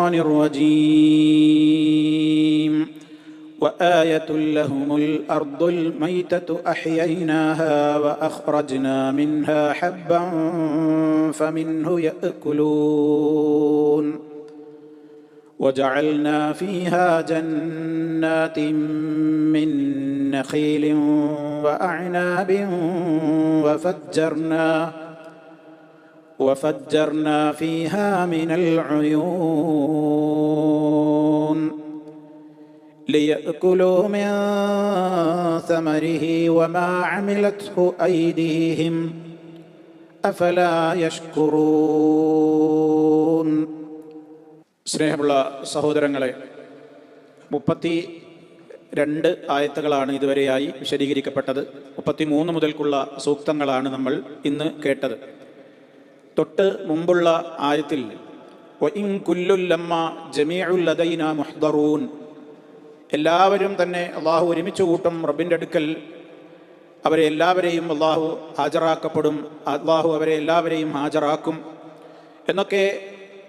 الشيطان الرجيم وآية لهم الأرض الميتة أحييناها وأخرجنا منها حبا فمنه يأكلون وجعلنا فيها جنات من نخيل وأعناب وفجرنا فيها من العيون ليأكلوا من ثمره وما عملته أيديهم أفلا يشكرون. സ്നേഹമുള്ള സഹോദരങ്ങളെ, 32 ആയത്തുകളാണ് ഇതുവരെയായി വിശദീകരിക്കപ്പെട്ടത്. 33 മുതൽക്കുള്ള സൂക്തങ്ങളാണ് നമ്മൾ ഇന്ന് കേട്ടത്. തൊട്ട് മുമ്പുള്ള ആയത്തിൽ വഇൻ കുല്ലുൽ ലമ്മ ജമീഉൽ ലദൈനാ മുഹ്ദറൂൻ, എല്ലാവരും തന്നെ അള്ളാഹു ഒരുമിച്ച് കൂട്ടും. റബ്ബിൻ്റെ അടുക്കൽ അവരെ എല്ലാവരെയും അള്ളാഹു ഹാജരാക്കപ്പെടും, അള്ളാഹു അവരെ എല്ലാവരെയും ഹാജരാക്കും എന്നൊക്കെ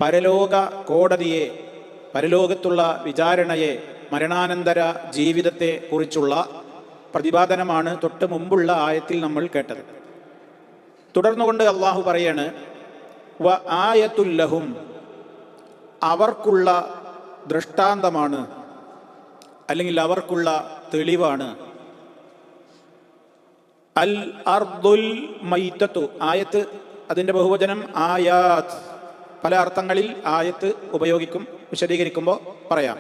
പരലോക കോടതിയെ, പരലോകത്തുള്ള വിചാരണയെ, മരണാനന്തര ജീവിതത്തെ കുറിച്ചുള്ള പ്രതിപാദനമാണ് തൊട്ട് മുമ്പുള്ള ആയത്തിൽ നമ്മൾ കേട്ടത്. തുടർന്നുകൊണ്ട് അള്ളാഹു പറയാണ് വ ആയത്തുൽ ലഹും, അവർക്കുള്ള ദൃഷ്ടാന്തമാണ്, അല്ലെങ്കിൽ അവർക്കുള്ള തെളിവാണ്. അൽ അർദുൽ മൈതത്തു, ആയത്ത് അതിൻ്റെ ബഹുവചനം ആയാത്ത്. പല അർത്ഥങ്ങളിൽ ആയത്ത് ഉപയോഗിക്കും, വിശദീകരിക്കുമ്പോൾ പറയാം.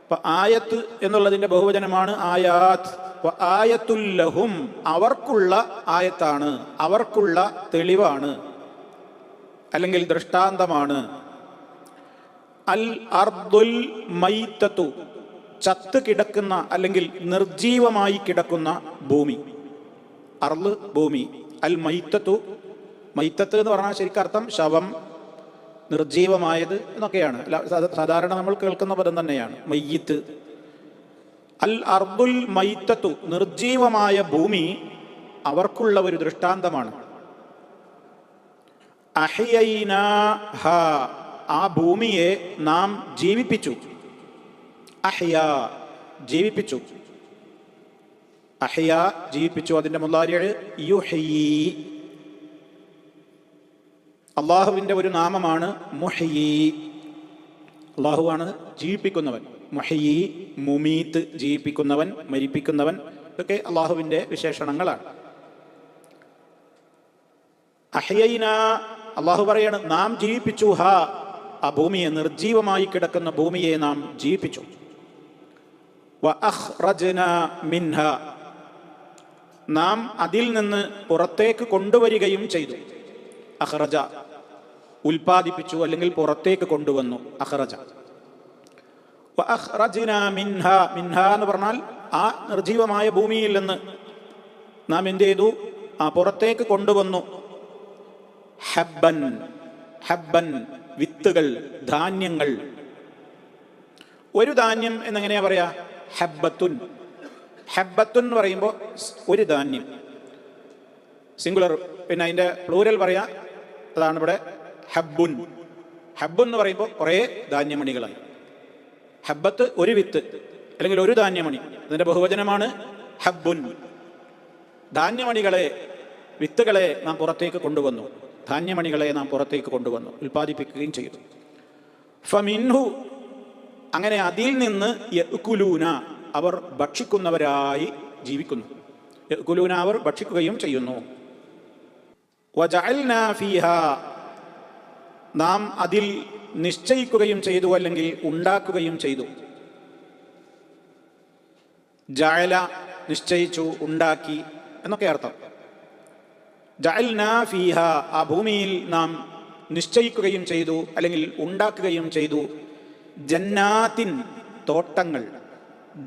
അപ്പം ആയത്ത് എന്നുള്ളതിൻ്റെ ബഹുവചനമാണ് ആയാത്ത്. ആയത്തുൽ ലഹും, അവർക്കുള്ള ആയത്താണ്, അവർക്കുള്ള തെളിവാണ്, അല്ലെങ്കിൽ ദൃഷ്ടാന്തമാണ്. അൽ അർദുൽ മൈതത്തു, ചത്ത് കിടക്കുന്ന അല്ലെങ്കിൽ നിർജീവമായി കിടക്കുന്ന ഭൂമി. അർള് ഭൂമി, അൽ മൈത്തത്തു, മൈത്തത്ത് എന്ന് പറഞ്ഞാൽ ശരിക്കർത്ഥം ശവം, നിർജീവമായത് എന്നൊക്കെയാണ്. സാധാരണ നമ്മൾ കേൾക്കുന്ന പദം തന്നെയാണ് മയ്യിത്ത്. അൽ അർദുൽ മൈത്തത്തു, നിർജീവമായ ഭൂമി അവർക്കുള്ള ഒരു ദൃഷ്ടാന്തമാണ്. അഹ്യൈനാഹ, ആ ഭൂമിയെ നാം ജീവിപ്പിച്ചു. അഹ്യ, ജീവിപ്പിച്ചു. അഹ്യ, ജീവിപ്പിച്ചു. അതിൻ്റെ മുളാരിഅ് യുഹ്യി. അള്ളാഹുവിൻ്റെ ഒരു നാമമാണ് മുഹ്യി. അള്ളാഹുവാണ് ജീവിപ്പിക്കുന്നവൻ. മുഹ്യി, മുമീത്ത്, ജീവിപ്പിക്കുന്നവൻ, മരിപ്പിക്കുന്നവൻ, ഇതൊക്കെ അള്ളാഹുവിൻ്റെ വിശേഷണങ്ങളാണ്. അഹ്യൈന, അള്ളാഹു പറയാണ് നാം ജീവിപ്പിച്ചു. ഹാ, ആ ഭൂമിയെ, നിർജീവമായി കിടക്കുന്ന ഭൂമിയെ നാം ജീവിപ്പിച്ചു. വ അഖ്റജ്നാ മിൻഹ, നാം അതിൽ നിന്ന് പുറത്തേക്ക് കൊണ്ടുവരികയും ചെയ്തു. അഖ്റജ, ഉൽപ്പാദിപ്പിച്ചു അല്ലെങ്കിൽ പുറത്തേക്ക് കൊണ്ടുവന്നു. അഖ്റജ. വ അഖ്റജ്നാ മിൻഹ, മിൻഹ എന്ന് പറഞ്ഞാൽ ആ നിർജീവമായ ഭൂമിയിൽ നിന്ന് നാം എന്ത് ചെയ്തു? ആ പുറത്തേക്ക് കൊണ്ടുവന്നു. ഹബ്ബൻ, ഹബ്ബൻ, വിത്തുകൾ, ധാന്യങ്ങൾ. ഒരു ധാന്യം എന്നെങ്ങനെയാ പറയാ? ഹബ്ബത്തുൻ. ഹബ്ബത്തുൻ എന്ന് പറയുമ്പോൾ ഒരു ധാന്യം, സിംഗുലർ. പിന്നെ അതിൻ്റെ പ്ലൂരൽ പറയാ, അതാണ് ഇവിടെ ഹബ്ബുൻ. ഹബ്ബുൻ എന്ന് പറയുമ്പോൾ കുറേ ധാന്യമണികളായി. ഹബ്ബത്ത് ഒരു വിത്ത് അല്ലെങ്കിൽ ഒരു ധാന്യമണി, അതിൻ്റെ ബഹുവചനമാണ് ഹബ്ബുൻ. ധാന്യമണികളെ, വിത്തുകളെ നാം പുറത്തേക്ക് കൊണ്ടുവന്നു, ധാന്യമണികളെ നാം പുറത്തേക്ക് കൊണ്ടുവന്നു, ഉൽപ്പാദിപ്പിക്കുകയും ചെയ്തു. ഫമിൻഹു, അങ്ങനെ അതിൽ നിന്ന് യഅ്കുലൂന, അവർ ഭക്ഷിക്കുന്നവരായി ജീവിക്കുന്നു. യഅ്കുലൂന, അവർ ഭക്ഷിക്കുകയും ചെയ്യുന്നു. വജഅൽനാ ഫീഹാ, നാം അതിൽ നിശ്ചയിക്കുകയും ചെയ്തു, അല്ലെങ്കിൽ ഉണ്ടാക്കുകയും ചെയ്തു. ജഅല, നിശ്ചയിച്ചു, ഉണ്ടാക്കി എന്നൊക്കെ അർത്ഥം. ജഅൽനാ ഫീഹാ, ആ ഭൂമിയിൽ നാം നിശ്ചയിക്കുകയും ചെയ്തു, അല്ലെങ്കിൽ ഉണ്ടാക്കുകയും ചെയ്തു. ജന്നാത്തിൻ, തോട്ടങ്ങൾ.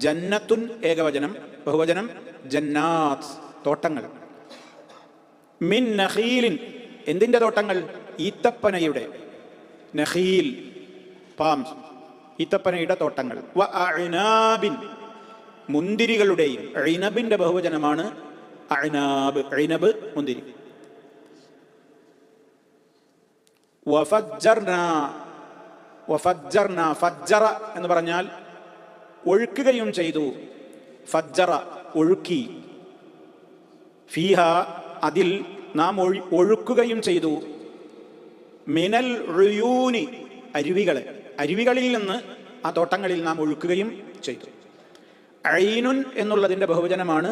ജന്നത്തുൻ ഏകവചനം, ബഹുവചനം ജന്നാത്ത്, തോട്ടങ്ങൾ. മിൻ നഖീലിൻ, എന്തിൻ്റെ തോട്ടങ്ങൾ? ഈത്തപ്പനയുടെ. നഖീൽ, പാം, ഈത്തപ്പനയുടെ തോട്ടങ്ങൾ. വ അഅ്നാബിൻ, മുന്തിരികളുടെയും. ഇനബിൻ്റെ ബഹുവചനമാണ് അഅ്നാബ്. ഇനബ്, മുന്തിരി. വഫജ്ജർനാ, വഫജ്ജർന, ഫജ്ജറ എന്ന് പറഞ്ഞാൽ ഒഴുക്കുകയും ചെയ്തു. ഫജ്ജറ ഒഴുക്കി. ഫീഹ അതിൽ നാം ഒഴുക്കുകയും ചെയ്തു. മിനൽ ഉയൂനി അരുവികളെ, അരുവികളിൽ നിന്ന് ആ തോട്ടങ്ങളിൽ നാം ഒഴുക്കുകയും ചെയ്തു. ഐനുൻ എന്നുള്ളതിൻ്റെ ബഹുവചനമാണ്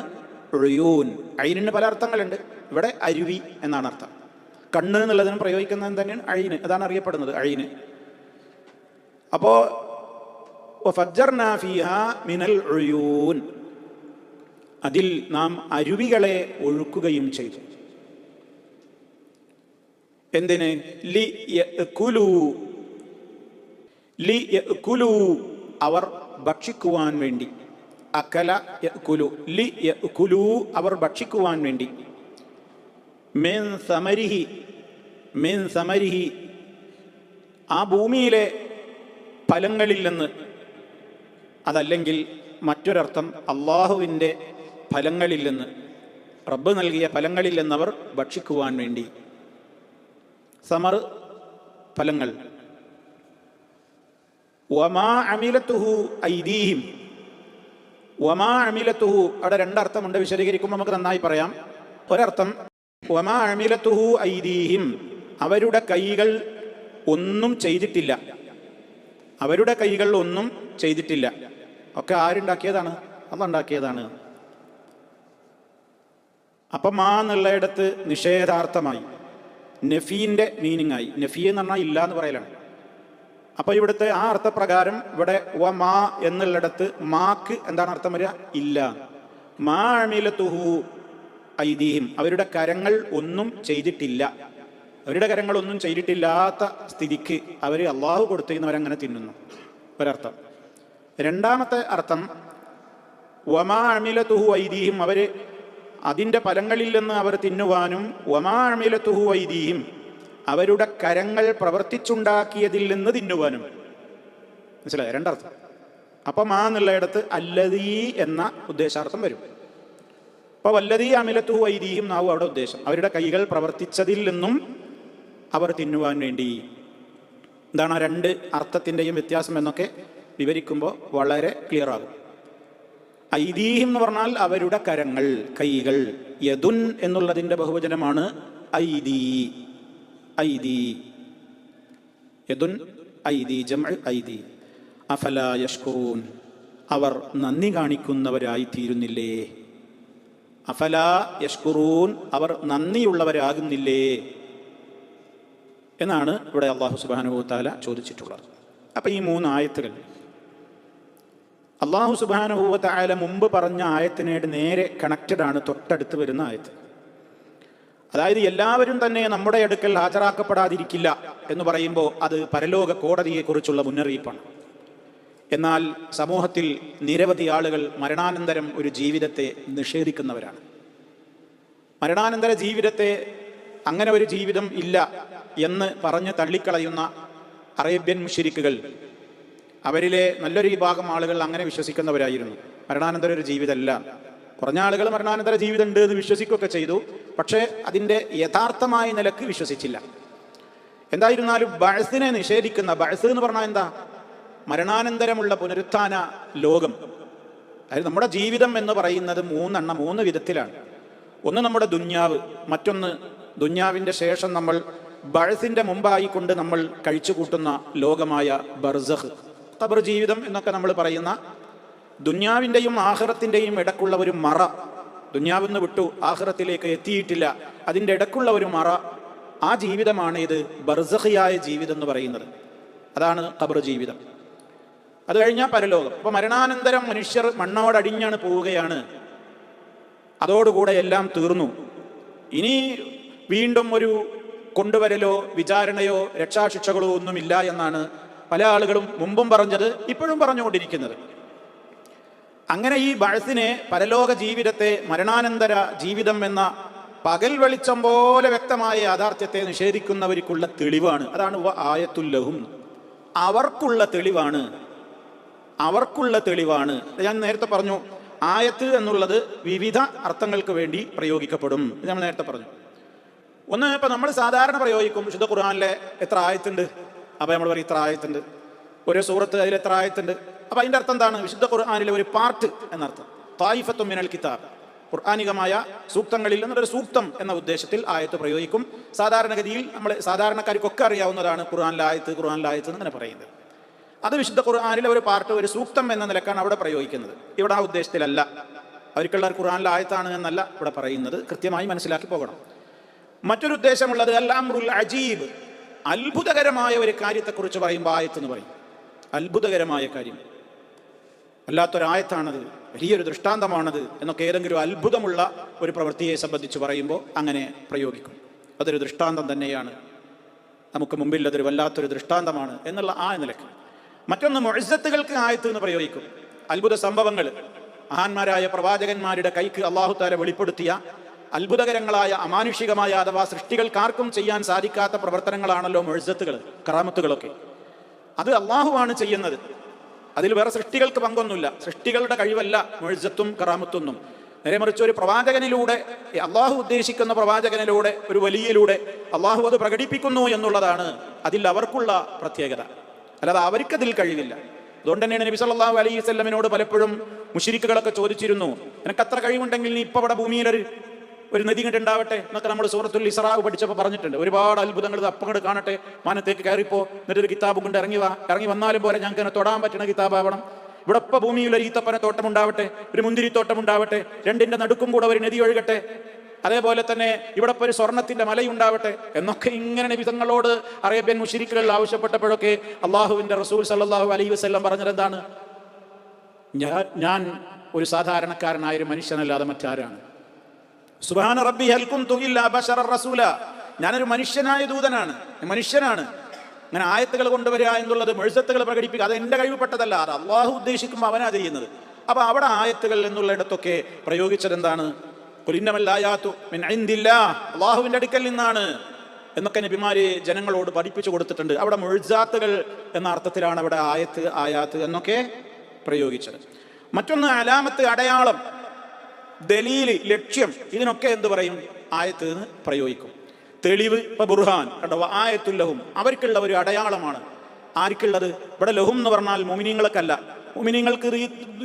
ഉയൂൻ. ഐനിന് പല അർത്ഥങ്ങളുണ്ട്. ഇവിടെ അരുവി എന്നാണ് അർത്ഥം. കണ്ണ് എന്നുള്ളതിന് പ്രയോഗിക്കുന്നത് തന്നെയാണ് ഐന്, അതാണ് അറിയപ്പെടുന്നത് ഐന്. അപ്പോ വഫജ്ജർനാ ഫീഹാ മിനൽ ഉയൂൻ, അതിൽ നാം അരുവികളെ ഒഴുക്കുകയും ചെയ്തു. എന്തിന്? ലിയഅ്കുലൂ അവർ ഭക്ഷിക്കുവാൻ വേണ്ടി. അകല യഅ്കുലു, ലിയഅ്കുലൂ അവർ ഭക്ഷിക്കുവാൻ വേണ്ടി. മിൻ സമരിഹി, മിൻ സമരിഹി ആ ഭൂമിയിലെ ഫലങ്ങളിൽ നിന്ന്. അതല്ലെങ്കിൽ മറ്റൊരർത്ഥം അള്ളാഹുവിൻ്റെ ഫലങ്ങളിൽ നിന്ന്, റബ്ബ് നൽകിയ ഫലങ്ങളിൽ നിന്നവർ ഭക്ഷിക്കുവാൻ വേണ്ടി. സമർ ഫലങ്ങൾ. വമാ അമിലത്തുഹു ഐദീഹിം, വമാ അമിലത്തുഹു അവിടെ രണ്ടർത്ഥമുണ്ട്. വിശദീകരിക്കുമ്പോൾ നമുക്ക് നന്നായി പറയാം. ഒരർത്ഥം വമാ അമിലത്തുഹു ഐദീഹിം, അവരുടെ കൈകൾ ഒന്നും ചെയ്തിട്ടില്ല. അവരുടെ കൈകൾ ഒന്നും ചെയ്തിട്ടില്ല. ഒക്കെ ആരുണ്ടാക്കിയതാണ്? അള്ളാഹ് ഉണ്ടാക്കിയതാണ്. അപ്പം മാ എന്നുള്ളയിടത്ത് നിഷേധാർത്ഥമായി, നഫീൻ്റെ മീനിങ് ആയി. നഫി എന്ന് പറഞ്ഞാൽ ഇല്ല എന്ന് പറയലാണ്. അപ്പോൾ ഇവിടുത്തെ ആ അർത്ഥപ്രകാരം ഇവിടെ വ മാ എന്നുള്ളിടത്ത് മാക്ക് എന്താണ് അർത്ഥം വരിക? ഇല്ല. മാ അമിലത്തുഹു ഐദീഹിം, അവരുടെ കരങ്ങൾ ഒന്നും ചെയ്തിട്ടില്ല. അവരുടെ കരങ്ങൾ ഒന്നും ചെയ്തിട്ടില്ലാത്ത സ്ഥിതിക്ക് അവർ അള്ളാഹു കൊടുത്തിരുന്നവരങ്ങനെ തിന്നുന്നു, ഒരർത്ഥം. രണ്ടാമത്തെ അർത്ഥം വമാ അമിലത്തുഹു ഐദീഹിം, അവർ അതിൻ്റെ ഫലങ്ങളിൽ നിന്ന് അവർ തിന്നുവാനും, വമാ അമിലത്തുഹു ഐദീഹിം അവരുടെ കരങ്ങൾ പ്രവർത്തിച്ചുണ്ടാക്കിയതിൽ നിന്ന് തിന്നുവാനും. മനസ്സിലായി? രണ്ടർത്ഥം. അപ്പം ആ എന്നുള്ളയിടത്ത് അല്ലദീ എന്ന ഉദ്ദേശാർത്ഥം വരും. അപ്പോൾ വല്ലദീ അമിലത്തുഹു ഐദീഹിം എന്നാവും അവിടെ ഉദ്ദേശം. അവരുടെ കൈകൾ പ്രവർത്തിച്ചതിൽ നിന്നും അവർ തിന്നുവാൻ വേണ്ടി. എന്താണ് ആ രണ്ട് അർത്ഥത്തിൻ്റെയും വ്യത്യാസം എന്നൊക്കെ വിവരിക്കുമ്പോൾ വളരെ ക്ലിയർ ആകും. ഐദീഹിം എന്ന് പറഞ്ഞാൽ അവരുടെ കരങ്ങൾ, കൈകൾ. യദുൻ എന്നുള്ളതിൻ്റെ ബഹുവചനമാണ് ഐദീ. ഐദീ, യദുൻ ഐദീ, ജംഅ് ഐദീ. അഫലാ യഷ്കുറൂൻ, അവർ നന്ദി കാണിക്കുന്നവരായി തീരുന്നില്ലേ? അഫലാ യഷ്കുറൂൻ, അവർ നന്ദിയുള്ളവരാകുന്നില്ലേ എന്നാണ് ഇവിടെ അല്ലാഹു സുബ്ഹാനഹു വ തആല ചോദിച്ചിട്ടുള്ളത്. അപ്പം ഈ മൂന്ന് ആയത്തുകൾ അല്ലാഹു സുബ്ഹാനഹു വ തആല മുമ്പ് പറഞ്ഞ ആയത്തിനോട് നേരെ കണക്റ്റഡ് ആണ് തൊട്ടടുത്ത് വരുന്ന ആയത്ത്. അതായത് എല്ലാവരും തന്നെ നമ്മുടെ അടുക്കൽ ഹാജരാക്കപ്പെടാതിരിക്കില്ല എന്ന് പറയുമ്പോൾ അത് പരലോക കോടതിയെക്കുറിച്ചുള്ള മുന്നറിയിപ്പാണ്. എന്നാൽ സമൂഹത്തിൽ നിരവധി ആളുകൾ മരണാനന്തരം ഒരു ജീവിതത്തെ നിഷേധിക്കുന്നവരാണ്. മരണാനന്തര ജീവിതത്തെ, അങ്ങനെ ഒരു ജീവിതം ഇല്ല എന്ന് പറഞ്ഞ് തള്ളിക്കളയുന്ന അറേബ്യൻ മുശ്രിക്കുകൾ, അവരിലെ നല്ലൊരു വിഭാഗം ആളുകൾ അങ്ങനെ വിശ്വസിക്കുന്നവരായിരുന്നു. മരണാനന്തര ഒരു ജീവിതമല്ല. കുറഞ്ഞ ആളുകൾ മരണാനന്തര ജീവിതം ഉണ്ട് എന്ന് വിശ്വസിക്കുകയൊക്കെ ചെയ്തു, പക്ഷേ അതിൻ്റെ യഥാർത്ഥമായ നിലക്ക് വിശ്വസിച്ചില്ല. എന്തായിരുന്നാലും ബഅസിനെ നിഷേധിക്കുന്ന, ബഅസ് എന്ന് പറഞ്ഞാൽ എന്താ? മരണാനന്തരമുള്ള പുനരുത്ഥാന ലോകം. അതായത് നമ്മുടെ ജീവിതം എന്ന് പറയുന്നത് മൂന്ന് വിധത്തിലാണ്. ഒന്ന് നമ്മുടെ ദുന്യാവ്, മറ്റൊന്ന് ദുന്യാവിൻ്റെ ശേഷം നമ്മൾ ബഅസിൻ്റെ മുമ്പായിക്കൊണ്ട് നമ്മൾ കഴിച്ചു കൂട്ടുന്ന ലോകമായ ബർസഖ്, ഖബർ ജീവിതം എന്നൊക്കെ നമ്മൾ പറയുന്ന ദുന്യാവിൻ്റെയും ആഖിറത്തിൻ്റെയും ഇടക്കുള്ള ഒരു മറ. ദുന്യാവിന്ന് വിട്ടു ആഖിറത്തിലേക്ക് എത്തിയിട്ടില്ല, അതിൻ്റെ ഇടക്കുള്ള ഒരു മറ. ആ ജീവിതമാണ് ഇത് ബർസഖിയായ ജീവിതം എന്ന് പറയുന്നത്. അതാണ് ഖബർ ജീവിതം. അത് കഴിഞ്ഞാൽ പരലോകം. അപ്പോൾ മരണാനന്തരം മനുഷ്യർ മണ്ണോടടിഞ്ഞാണ് പോവുകയാണ്. അതോടുകൂടെ എല്ലാം തീർന്നു. ഇനി വീണ്ടും ഒരു കൊണ്ടുവരലോ വിചാരണയോ രക്ഷാശിക്ഷകളോ ഒന്നുമില്ല എന്നാണ് പല ആളുകളും മുമ്പും പറഞ്ഞത്, ഇപ്പോഴും പറഞ്ഞുകൊണ്ടിരിക്കുന്നത്. അങ്ങനെ ഈ ബഅസിനെ, പരലോക ജീവിതത്തെ, മരണാനന്തര ജീവിതം എന്ന പകൽ വെളിച്ചം പോലെ വ്യക്തമായ യാഥാർത്ഥ്യത്തെ നിഷേധിക്കുന്നവർക്കുള്ള തെളിവാണ്. അതാണ് ആയത്തുൽ ലഹും, അവർക്കുള്ള തെളിവാണ്, അവർക്കുള്ള തെളിവാണ്. ഞാൻ നേരത്തെ പറഞ്ഞു, ആയത്ത് എന്നുള്ളത് വിവിധ അർത്ഥങ്ങൾക്ക് വേണ്ടി പ്രയോഗിക്കപ്പെടും. നമ്മൾ നേരത്തെ പറഞ്ഞു. ഒന്ന്, ഇപ്പം നമ്മൾ സാധാരണ പ്രയോഗിക്കും, വിശുദ്ധ ഖുർആനിലെ എത്ര ആയത്തുണ്ട്? അപ്പോൾ നമ്മൾ പറയും ഇത്ര ആയത്തുണ്ട്. ഓരോ സൂറത്ത് അതിൽ എത്ര ആയത്തുണ്ട്. അപ്പം അതിൻ്റെ അർത്ഥം എന്താണ്? വിശുദ്ധ ഖുർആനിലെ ഒരു പാർട്ട് എന്നർത്ഥം. തായിഫത്തും മിനൽ കിതാബ്, ഖുർആനികമായ സൂക്തങ്ങളിൽ നിന്നൊരു സൂക്തം എന്ന ഉദ്ദേശത്തിൽ ആയത്ത് പ്രയോഗിക്കും. സാധാരണഗതിയിൽ നമ്മൾ സാധാരണക്കാർക്കൊക്കെ അറിയാവുന്നതാണ് ഖുർആനിലെ ആയത്ത് എന്നിങ്ങനെ പറയുന്നത്. അത് വിശുദ്ധ ഖുർആനിലെ ഒരു പാർട്ട്, ഒരു സൂക്തം എന്ന നിലക്കാണ് അവിടെ പ്രയോഗിക്കുന്നത്. ഇവിടെ ആ ഉദ്ദേശത്തിലല്ല, അവർക്കുള്ള ഖുർആനിലെ ആയത്താണ് എന്നല്ല ഇവിടെ പറയുന്നത്. കൃത്യമായി മനസ്സിലാക്കി പോകണം. മറ്റൊരു ഉദ്ദേശമുള്ളത് അൽ അംറുൽ അജീബ്, അത്ഭുതകരമായ ഒരു കാര്യത്തെക്കുറിച്ച് പറയുമ്പോൾ ആയത്ത് എന്ന് പറയും. അത്ഭുതകരമായ കാര്യം, വല്ലാത്തൊരായത്താണത്, വലിയൊരു ദൃഷ്ടാന്തമാണത് എന്നൊക്കെ ഏതെങ്കിലും അത്ഭുതമുള്ള ഒരു പ്രവൃത്തിയെ സംബന്ധിച്ച് പറയുമ്പോൾ അങ്ങനെ പ്രയോഗിക്കും. അതൊരു ദൃഷ്ടാന്തം തന്നെയാണ്, നമുക്ക് മുമ്പിൽ അതൊരു വല്ലാത്തൊരു ദൃഷ്ടാന്തമാണ് എന്നുള്ള ആ നിലക്ക്. മറ്റൊന്ന് മുഅ്ജിസത്തുകൾക്ക് ആയത്ത് എന്ന് പ്രയോഗിക്കും. അത്ഭുത സംഭവങ്ങൾ, മഹാന്മാരായ പ്രവാചകന്മാരുടെ കൈക്ക് അല്ലാഹു തആല വെളിപ്പെടുത്തിയ അത്ഭുതകരങ്ങളായ അമാനുഷികമായ അഥവാ സൃഷ്ടികൾക്കാർക്കും ചെയ്യാൻ സാധിക്കാത്ത പ്രവർത്തനങ്ങളാണല്ലോ മുഅ്ജിസത്തുകൾ, കറാമത്തുകളൊക്കെ. അത് അള്ളാഹുവാണ് ചെയ്യുന്നത്, അതിൽ വേറെ സൃഷ്ടികൾക്ക് പങ്കൊന്നുമില്ല. സൃഷ്ടികളുടെ കഴിവല്ല മുഅ്ജിസത്തും കറാമത്തൊന്നും. നേരെ മറിച്ച് ഒരു പ്രവാചകനിലൂടെ, അള്ളാഹു ഉദ്ദേശിക്കുന്ന പ്രവാചകനിലൂടെ, ഒരു വലിയിലൂടെ അള്ളാഹു അത് പ്രകടിപ്പിക്കുന്നു എന്നുള്ളതാണ് അതിൽ അവർക്കുള്ള പ്രത്യേകത. അല്ലാതെ അവർക്കതിൽ കഴിവില്ല. അതുകൊണ്ട് തന്നെയാണ് നബി സല്ലല്ലാഹു അലൈഹി വസല്ലമയോട് പലപ്പോഴും മുശ്രിക്കുകളൊക്കെ ചോദിച്ചിരുന്നു, നിനക്ക് അത്ര കഴിവുണ്ടെങ്കിൽ നീ ഇപ്പോൾ ഇവിടെ ഭൂമിയിൽ ഒരു നദി കണ്ടുണ്ടാവട്ടെ എന്നൊക്കെ നമ്മൾ സൂറത്തുൽ ഇസ്രാ പഠിച്ചപ്പോൾ പറഞ്ഞിട്ടുണ്ട്. ഒരുപാട് അത്ഭുതങ്ങൾ അപ്പങ്ങട് കാണട്ടെ, മാനത്തേക്ക് കയറിപ്പോ, എന്നിട്ടൊരു കിതാബും കൊണ്ട് ഇറങ്ങി വന്നാലും പോലെ ഞങ്ങൾക്ക് തന്നെ തൊടാൻ പറ്റുന്ന കിതാബാവണം. ഇവിടെ ഇപ്പം ഭൂമിയിൽ ഒരു ഈത്തപ്പന തോട്ടം ഉണ്ടാവട്ടെ, ഒരു മുന്തിരിത്തോട്ടം ഉണ്ടാവട്ടെ, രണ്ടിന്റെ നടുക്കും കൂടെ ഒരു നദി ഒഴുകട്ടെ, അതേപോലെ തന്നെ ഇവിടെ ഇപ്പോൾ ഒരു സ്വർണത്തിന്റെ മലയുണ്ടാവട്ടെ എന്നൊക്കെ ഇങ്ങനെ നബി തങ്ങളോട് അറേബ്യൻ മുശ്രിക്കുകൾ ആവശ്യപ്പെട്ടപ്പോഴൊക്കെ അള്ളാഹുവിന്റെ റസൂൽ സല്ലല്ലാഹു അലൈഹി വസല്ലം പറഞ്ഞത് എന്താണ്? ഞാൻ ഒരു സാധാരണക്കാരനായ ഒരു മനുഷ്യനല്ലാതെ മറ്റാരാണ്? സുബ്ഹാന റബ്ബി ഹൽ കുന്തു ഇല്ലാ ബശറ റസൂല, ഞാനൊരു മനുഷ്യനായ ദൂതനാണ്, മനുഷ്യനാണ്. അങ്ങനെ ആയത്തുകൾ കൊണ്ടുവരിക എന്നുള്ളത്, മുഅ്ജിസത്തുകൾ പ്രകടിപ്പിക്കുക, അത് എൻ്റെ കഴിവുപെട്ടതല്ല, അത് അള്ളാഹു ഉദ്ദേശിക്കുമ്പോൾ അവനാ ചെയ്യുന്നത്. അപ്പൊ അവിടെ ആയത്തുകൾ എന്നുള്ള ഇടത്തൊക്കെ പ്രയോഗിച്ചത് എന്താണ്? ഖുൽ ഇന്നമൽ ആയാതു മിൻ ഇൻദില്ലാഹ്, അള്ളാഹുവിന്റെ അടുക്കൽ നിന്നാണ് എന്നൊക്കെ നബിമാര് ജനങ്ങളോട് പഠിപ്പിച്ചു കൊടുത്തിട്ടുണ്ട്. അവിടെ മുഅ്ജിസാത്തുകൾ എന്ന അർത്ഥത്തിലാണ് അവിടെ ആയാത്ത് എന്നൊക്കെ പ്രയോഗിച്ചത്. മറ്റൊന്ന് അലാമത്ത്, അടയാളം, ദലീല്, ലക്ഷ്യം, ഇതിനൊക്കെ എന്ത് പറയും? ആയത്ത് എന്ന് പ്രയോഗിക്കും. തെളിവ്, ഇപ്പൊ ബുർഹാൻ കണ്ടോ, ആയത്തുൽ ലഹും, അവർക്കുള്ള ഒരു അടയാളമാണ്. ആർക്കുള്ളത്? ഇവിടെ ലഹും എന്ന് പറഞ്ഞാൽ മുഅ്മിനീങ്ങൾക്കല്ല. മുഅ്മിനീങ്ങൾക്ക്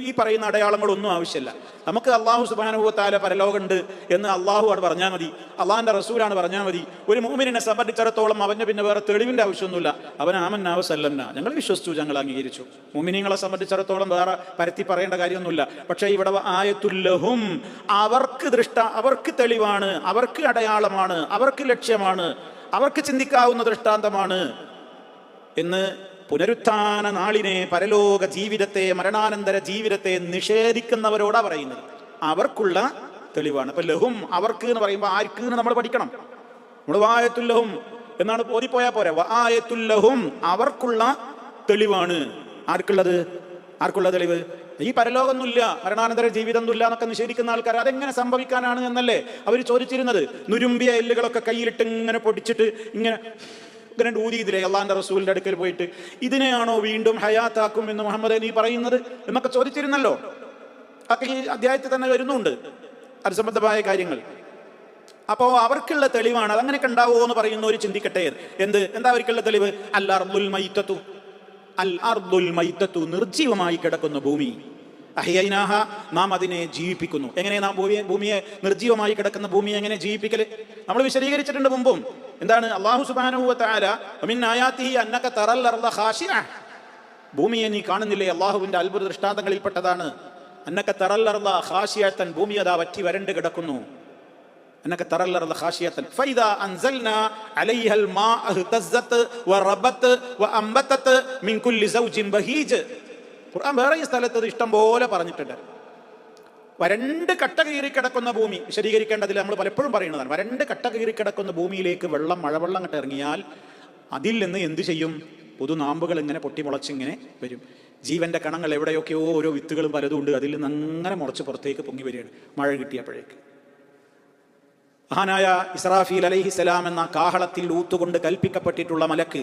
ഈ പറയുന്ന അടയാളങ്ങളൊന്നും ആവശ്യമില്ല. നമുക്ക് അല്ലാഹു സുബ്ഹാനഹു വ തആല പരലോകമുണ്ട് എന്ന് അള്ളാഹു ആണ് പറഞ്ഞാൽ മതി, അള്ളാഹിന്റെ റസൂലാണ് പറഞ്ഞാൽ മതി. ഒരു മുഅ്മിനിനെ സംബന്ധിച്ചിടത്തോളം അവന് പിന്നെ വേറെ തെളിവിന്റെ ആവശ്യമൊന്നുമില്ല. അവൻ ആമന്നാ വസല്ലംനാ, ഞങ്ങൾ വിശ്വസിച്ചു, ഞങ്ങൾ അംഗീകരിച്ചു. മുഅ്മിനീങ്ങളെ സംബന്ധിച്ചിടത്തോളം വേറെ പരത്തി പറയേണ്ട കാര്യമൊന്നുമില്ല. പക്ഷേ ഇവിടെ ആയത്തുൽ ലഹും, അവർക്ക് തെളിവാണ്, അവർക്ക് അടയാളമാണ്, അവർക്ക് ലക്ഷ്യമാണ്, അവർക്ക് ചിന്തിക്കാവുന്ന ദൃഷ്ടാന്തമാണ് എന്ന് പുനരുത്ഥാന നാളിനെ, പരലോക ജീവിതത്തെ, മരണാനന്തര ജീവിതത്തെ നിഷേധിക്കുന്നവരോടാ പറയുന്നത്. അവർക്കുള്ള തെളിവാണ്. അപ്പൊ ലഹും, അവർക്ക് എന്ന് പറയുമ്പോൾ ആർക്ക് എന്ന് നമ്മൾ പഠിക്കണം. നമ്മൾ വായത്തുൽ ലഹും എന്നാണ് ഓതിപ്പോയാൽ പോരെ. വായത്തുൽ ലഹും, അവർക്കുള്ള തെളിവാണ്. ആർക്കുള്ള തെളിവ്? ഈ പരലോകമൊന്നുമില്ല, മരണാനന്തര ജീവിതമൊന്നുമില്ല എന്നൊക്കെ നിഷേധിക്കുന്ന ആൾക്കാർ അതെങ്ങനെ സംഭവിക്കാനാണ് എന്നല്ലേ അവർ ചോദിച്ചിരുന്നത്. നുരുമ്പിയ എല്ലുകളൊക്കെ കയ്യിലിട്ട് ഇങ്ങനെ പൊടിച്ചിട്ട് ഇങ്ങനെ ഊതി ഇതിലെ അള്ളാഹിന്റെ റസൂലിന്റെ അടുക്കൽ പോയിട്ട്, ഇതിനെയാണോ വീണ്ടും ഹയാത്താക്കും എന്ന് മുഹമ്മദ് നീ പറയുന്നത് എന്നൊക്കെ ചോദിച്ചിരുന്നല്ലോ. ഒക്കെ ഈ അധ്യായത്തിൽ തന്നെ വരുന്നുണ്ട് അത് സംബന്ധമായ കാര്യങ്ങൾ. അപ്പോ അവർക്കുള്ള തെളിവാണ്. അതങ്ങനെയൊക്കെ ഉണ്ടാവുമോ എന്ന് പറയുന്നവർ ചിന്തിക്കട്ടെ. എന്താ അവർക്കുള്ള തെളിവ്? അൽ അർദുൽ മൈതത്തു, നിർജീവമായി കിടക്കുന്ന ഭൂമി. അഹ്യൈനാഹ, നാം അതിനെ ജീവിപ്പിക്കുന്നു. എങ്ങനെ നാം ഭൂമിയെ, നിർജീവമായി കിടക്കുന്ന ഭൂമിയെ എങ്ങനെ ജീവിപ്പിക്കല്? നമ്മൾ വിശദീകരിച്ചിട്ടുണ്ട് മുമ്പും. എന്താണ്? അല്ലാഹു സുബ്ഹാനഹു വ തആല മിൻ ആയാതിഹി അന്നക തറൽ അർദ ഖാശിഅ, ഭൂമിയെ നീ കാണുന്നില്ലേ? അല്ലാഹുവിന്റെ അത്ഭുത ദൃഷ്ടാന്തങ്ങളിൽപ്പെട്ടതാണ്. അന്നക തറൽ അർദ ഖാശിഅതൻ, ഭൂമി അതാ വറ്റി വരണ്ട് കിടക്കുന്നു. അന്നക തറൽ അർദ ഖാശിഅതൻ ഫൈദാ അൻസൽനാ അലൈഹൽ മാഅ ഇഹ്തസ്സത് വറബത് വഅംബതത് മിൻ കുല്ലി സൗജിൻ ബഹീജ്. ഖുർആൻ വേറെ ഈ സ്ഥലത്ത് ഇഷ്ടം പോലെ പറഞ്ഞിട്ടുണ്ട്. വരണ്ട് കട്ട കീറി കിടക്കുന്ന ഭൂമി വിശദീകരിക്കേണ്ടതിൽ നമ്മൾ പലപ്പോഴും പറയുന്നതാണ്. വരണ്ട് കട്ട കീറി കിടക്കുന്ന ഭൂമിയിലേക്ക് മഴവെള്ളം അങ്ങോട്ട് ഇറങ്ങിയാൽ അതിൽ നിന്ന് എന്ത് ചെയ്യും? പുതുനാമ്പുകൾ ഇങ്ങനെ പൊട്ടിമുളച്ചിങ്ങനെ വരും. ജീവന്റെ കണങ്ങൾ എവിടെയൊക്കെയോ ഓരോ വിത്തുകളും പലതും ഉണ്ട്, അതിൽ നിന്ന് അങ്ങനെ മുളച്ച് പുറത്തേക്ക് പൊങ്ങി വരികയാണ് മഴ കിട്ടിയപ്പോഴേക്ക്. മഹാനായ ഇസ്രാഫീൽ അലൈഹിസ്സലാം എന്ന കാഹളത്തിൽ ഊത്തുകൊണ്ട് കൽപ്പിക്കപ്പെട്ടിട്ടുള്ള മലക്ക്,